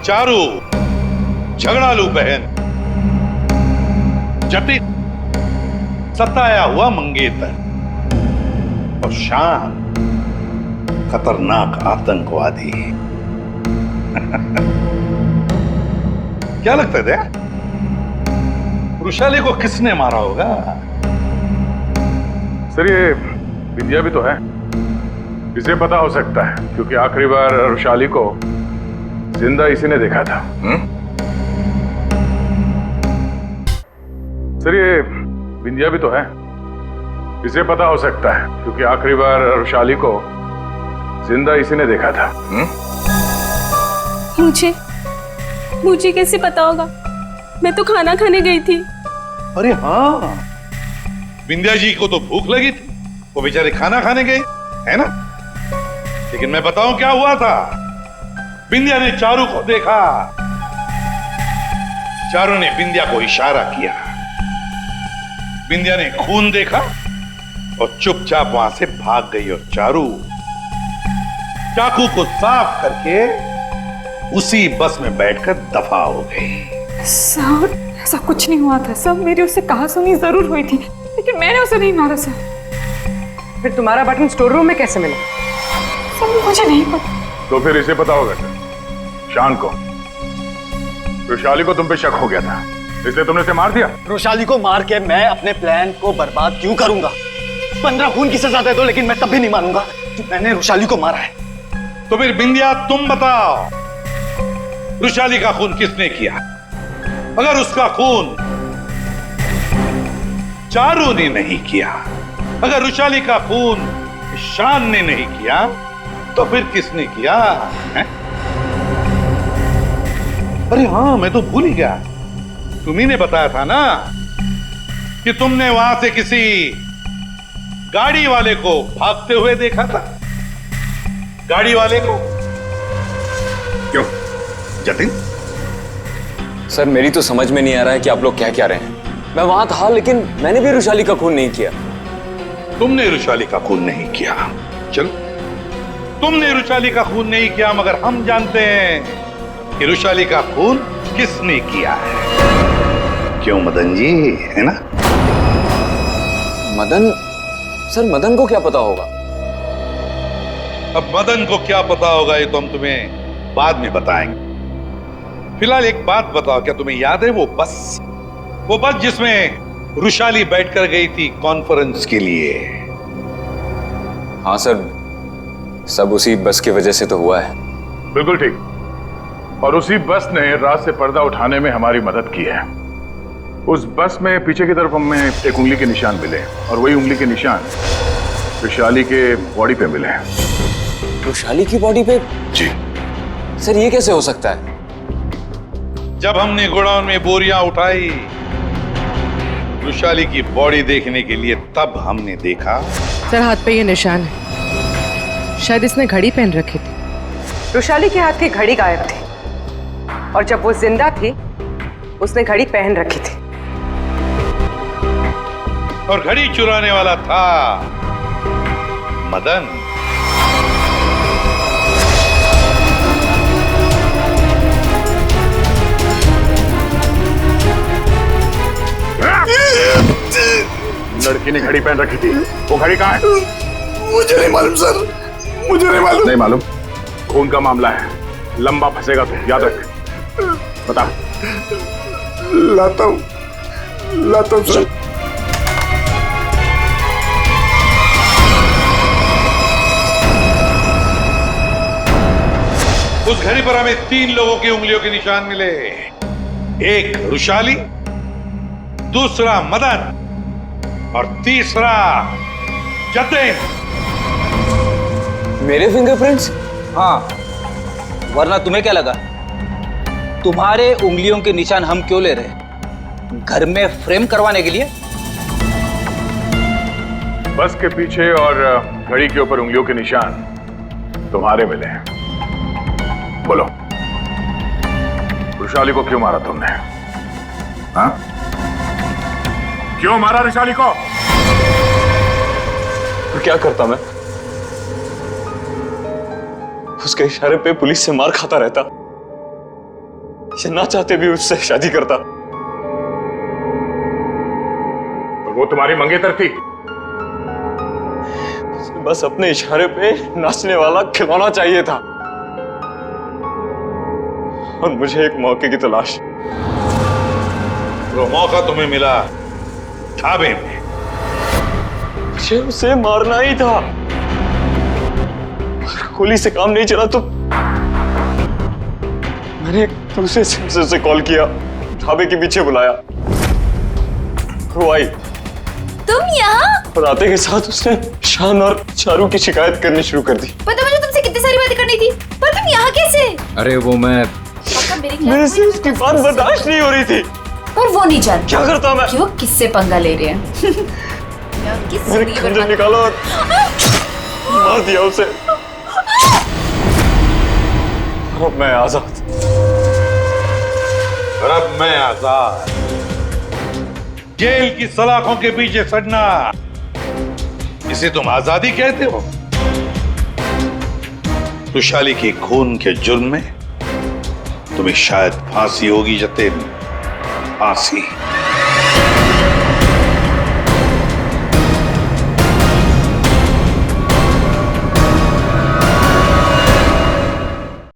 चारू झगड़ालू बहन, जटिल सताया हुआ मंगेतर और शान खतरनाक आतंकवादी। क्या लगता है दया? वृषाली को किसने मारा होगा? सर ये विद्या भी तो है, इसे पता हो सकता है क्योंकि आखिरी बार वृषाली को जिंदा इसी ने देखा था। सर ये विंध्या भी तो है, इसे पता हो सकता है क्योंकि आखिरी बार वृषाली को जिंदा इसी ने देखा था। मुझे कैसे पता होगा? मैं तो खाना खाने गई थी। अरे हाँ, विंध्या जी को तो भूख लगी थी, वो बेचारे खाना खाने गए, है ना? लेकिन मैं बताऊं क्या हुआ था। विंध्या ने चारू को देखा, चारू ने विंध्या को इशारा किया, विंध्या ने खून देखा और चुपचाप वहां से भाग गई और चारू चाकू को साफ करके उसी बस में बैठकर दफा हो गई। सर ऐसा कुछ नहीं हुआ था सर, मेरी उससे कहासुनी जरूर हुई थी, लेकिन मैंने उसे नहीं मारा सर। फिर तुम्हारा बटन स्टोर रूम में कैसे मिला? सर मुझे नहीं पता। तो फिर इसे पता होगा सर, शान को। वृषाली को तुम पे शक हो गया था, इसलिए तुमने इसे मार दिया। वृषाली को मार के मैं अपने प्लान को बर्बाद क्यों करूंगा? 15 खून की सजा दे दो, लेकिन मैं तब भी नहीं मानूंगा कि मैंने वृषाली को मारा है। तो फिर विंध्या तुम बताओ, वृषाली का खून किसने किया? अगर उसका खून चारू ने नहीं किया, अगर वृषाली का खून शान ने नहीं किया, तो फिर किसने किया है? अरे हाँ, मैं तो भूल ही गया, तुम्ही ने बताया था ना कि तुमने वहां से किसी गाड़ी वाले को भागते हुए देखा था। गाड़ी वाले को क्यों जतिन? सर मेरी तो समझ में नहीं आ रहा है कि आप लोग क्या कह रहे हैं। मैं वहां था, लेकिन मैंने भी वृषाली का खून नहीं किया। तुमने वृषाली का खून नहीं किया, चलो तुमने वृषाली का खून नहीं किया, मगर हम जानते हैं कि वृषाली का खून किसने किया है। क्यों मदन जी, है ना? मदन? सर मदन को क्या पता होगा? अब मदन को क्या पता होगा ये तो हम तुम्हें बाद में बताएंगे। फिलहाल एक बात बताओ, क्या तुम्हें याद है वो बस जिसमें वृषाली बैठकर गई थी कॉन्फ्रेंस के लिए? हाँ सर, सब उसी बस की वजह से तो हुआ है। बिल्कुल ठीक, और उसी बस ने रात से पर्दा उठाने में हमारी मदद की है। उस बस में पीछे की तरफ हमें एक उंगली के निशान मिले, और वही उंगली के निशान वृषाली के बॉडी पे मिले। वृषाली की बॉडी पे? जी सर, ये कैसे हो सकता है? जब हमने गोडाउन में बोरियां उठाई वृषाली की बॉडी देखने के लिए, तब हमने देखा। सर हाथ पे ये निशान है, शायद इसने घड़ी पहन रखी थी। वृषाली के हाथ की घड़ी गायब थी, और जब वो जिंदा थी उसने घड़ी पहन रखी थी। और घड़ी चुराने वाला था मदन। लड़की ने घड़ी पहन रखी थी, वो घड़ी कहाँ है? मुझे नहीं मालूम सर, मुझे नहीं मालूम। नहीं मालूम? खून का मामला है, लंबा फंसेगा तो याद रख। बता। लाता हूं सर। उस घड़ी पर हमें 3 लोगों की उंगलियों के निशान मिले। एक रुशाली, दूसरा मदन और तीसरा जतिन। मेरे फिंगरप्रिंट्स? हाँ, वरना तुम्हें क्या लगा तुम्हारे उंगलियों के निशान हम क्यों ले रहे? घर में फ्रेम करवाने के लिए? बस के पीछे और घड़ी के ऊपर उंगलियों के निशान तुम्हारे मिले हैं। बोलो, रुशाली को क्यों मारा तुमने? हाँ? क्यों मारा रुशाली को? तो क्या करता मैं? उसके इशारे पे पुलिस से मार खाता रहता, या ना चाहते भी उससे शादी करता। और वो तुम्हारी मंगेतर थी? बस अपने इशारे पे नाचने वाला खिलौना चाहिए था, और मुझे एक मौके की तलाश। वो मौका तुम्हें मिला ढाबे में। मुझे उसे मारना ही था। गोली से काम नहीं चला तो मैंने दूसरे सेंसर से कॉल किया, ढाबे के पीछे बुलाया। वो आई। तुम यहाँ? और आते के साथ उसने शान और चारू की शिकायत करनी शुरू कर दी। पता मुझे तुमसे कितनी सारी बातें करनी थी, पर तुम यहाँ कैसे? अरे वो मैं मेरे से उसकी बात बर्दाश्त नहीं हो रही थी। और वो नहीं जानती क्या करता मैं? कि वो किससे पंगा ले रहे हैं। मैंने खंजर निकाला और मार दिया उसे। अब मैं आजाद। और अब मैं आजाद। जेल की सलाखों के पीछे सड़ना, इसे तुम आजादी कहते हो? रुशाली के खून के जुर्म में तुम्हें शायद फांसी होगी जतिन, फांसी।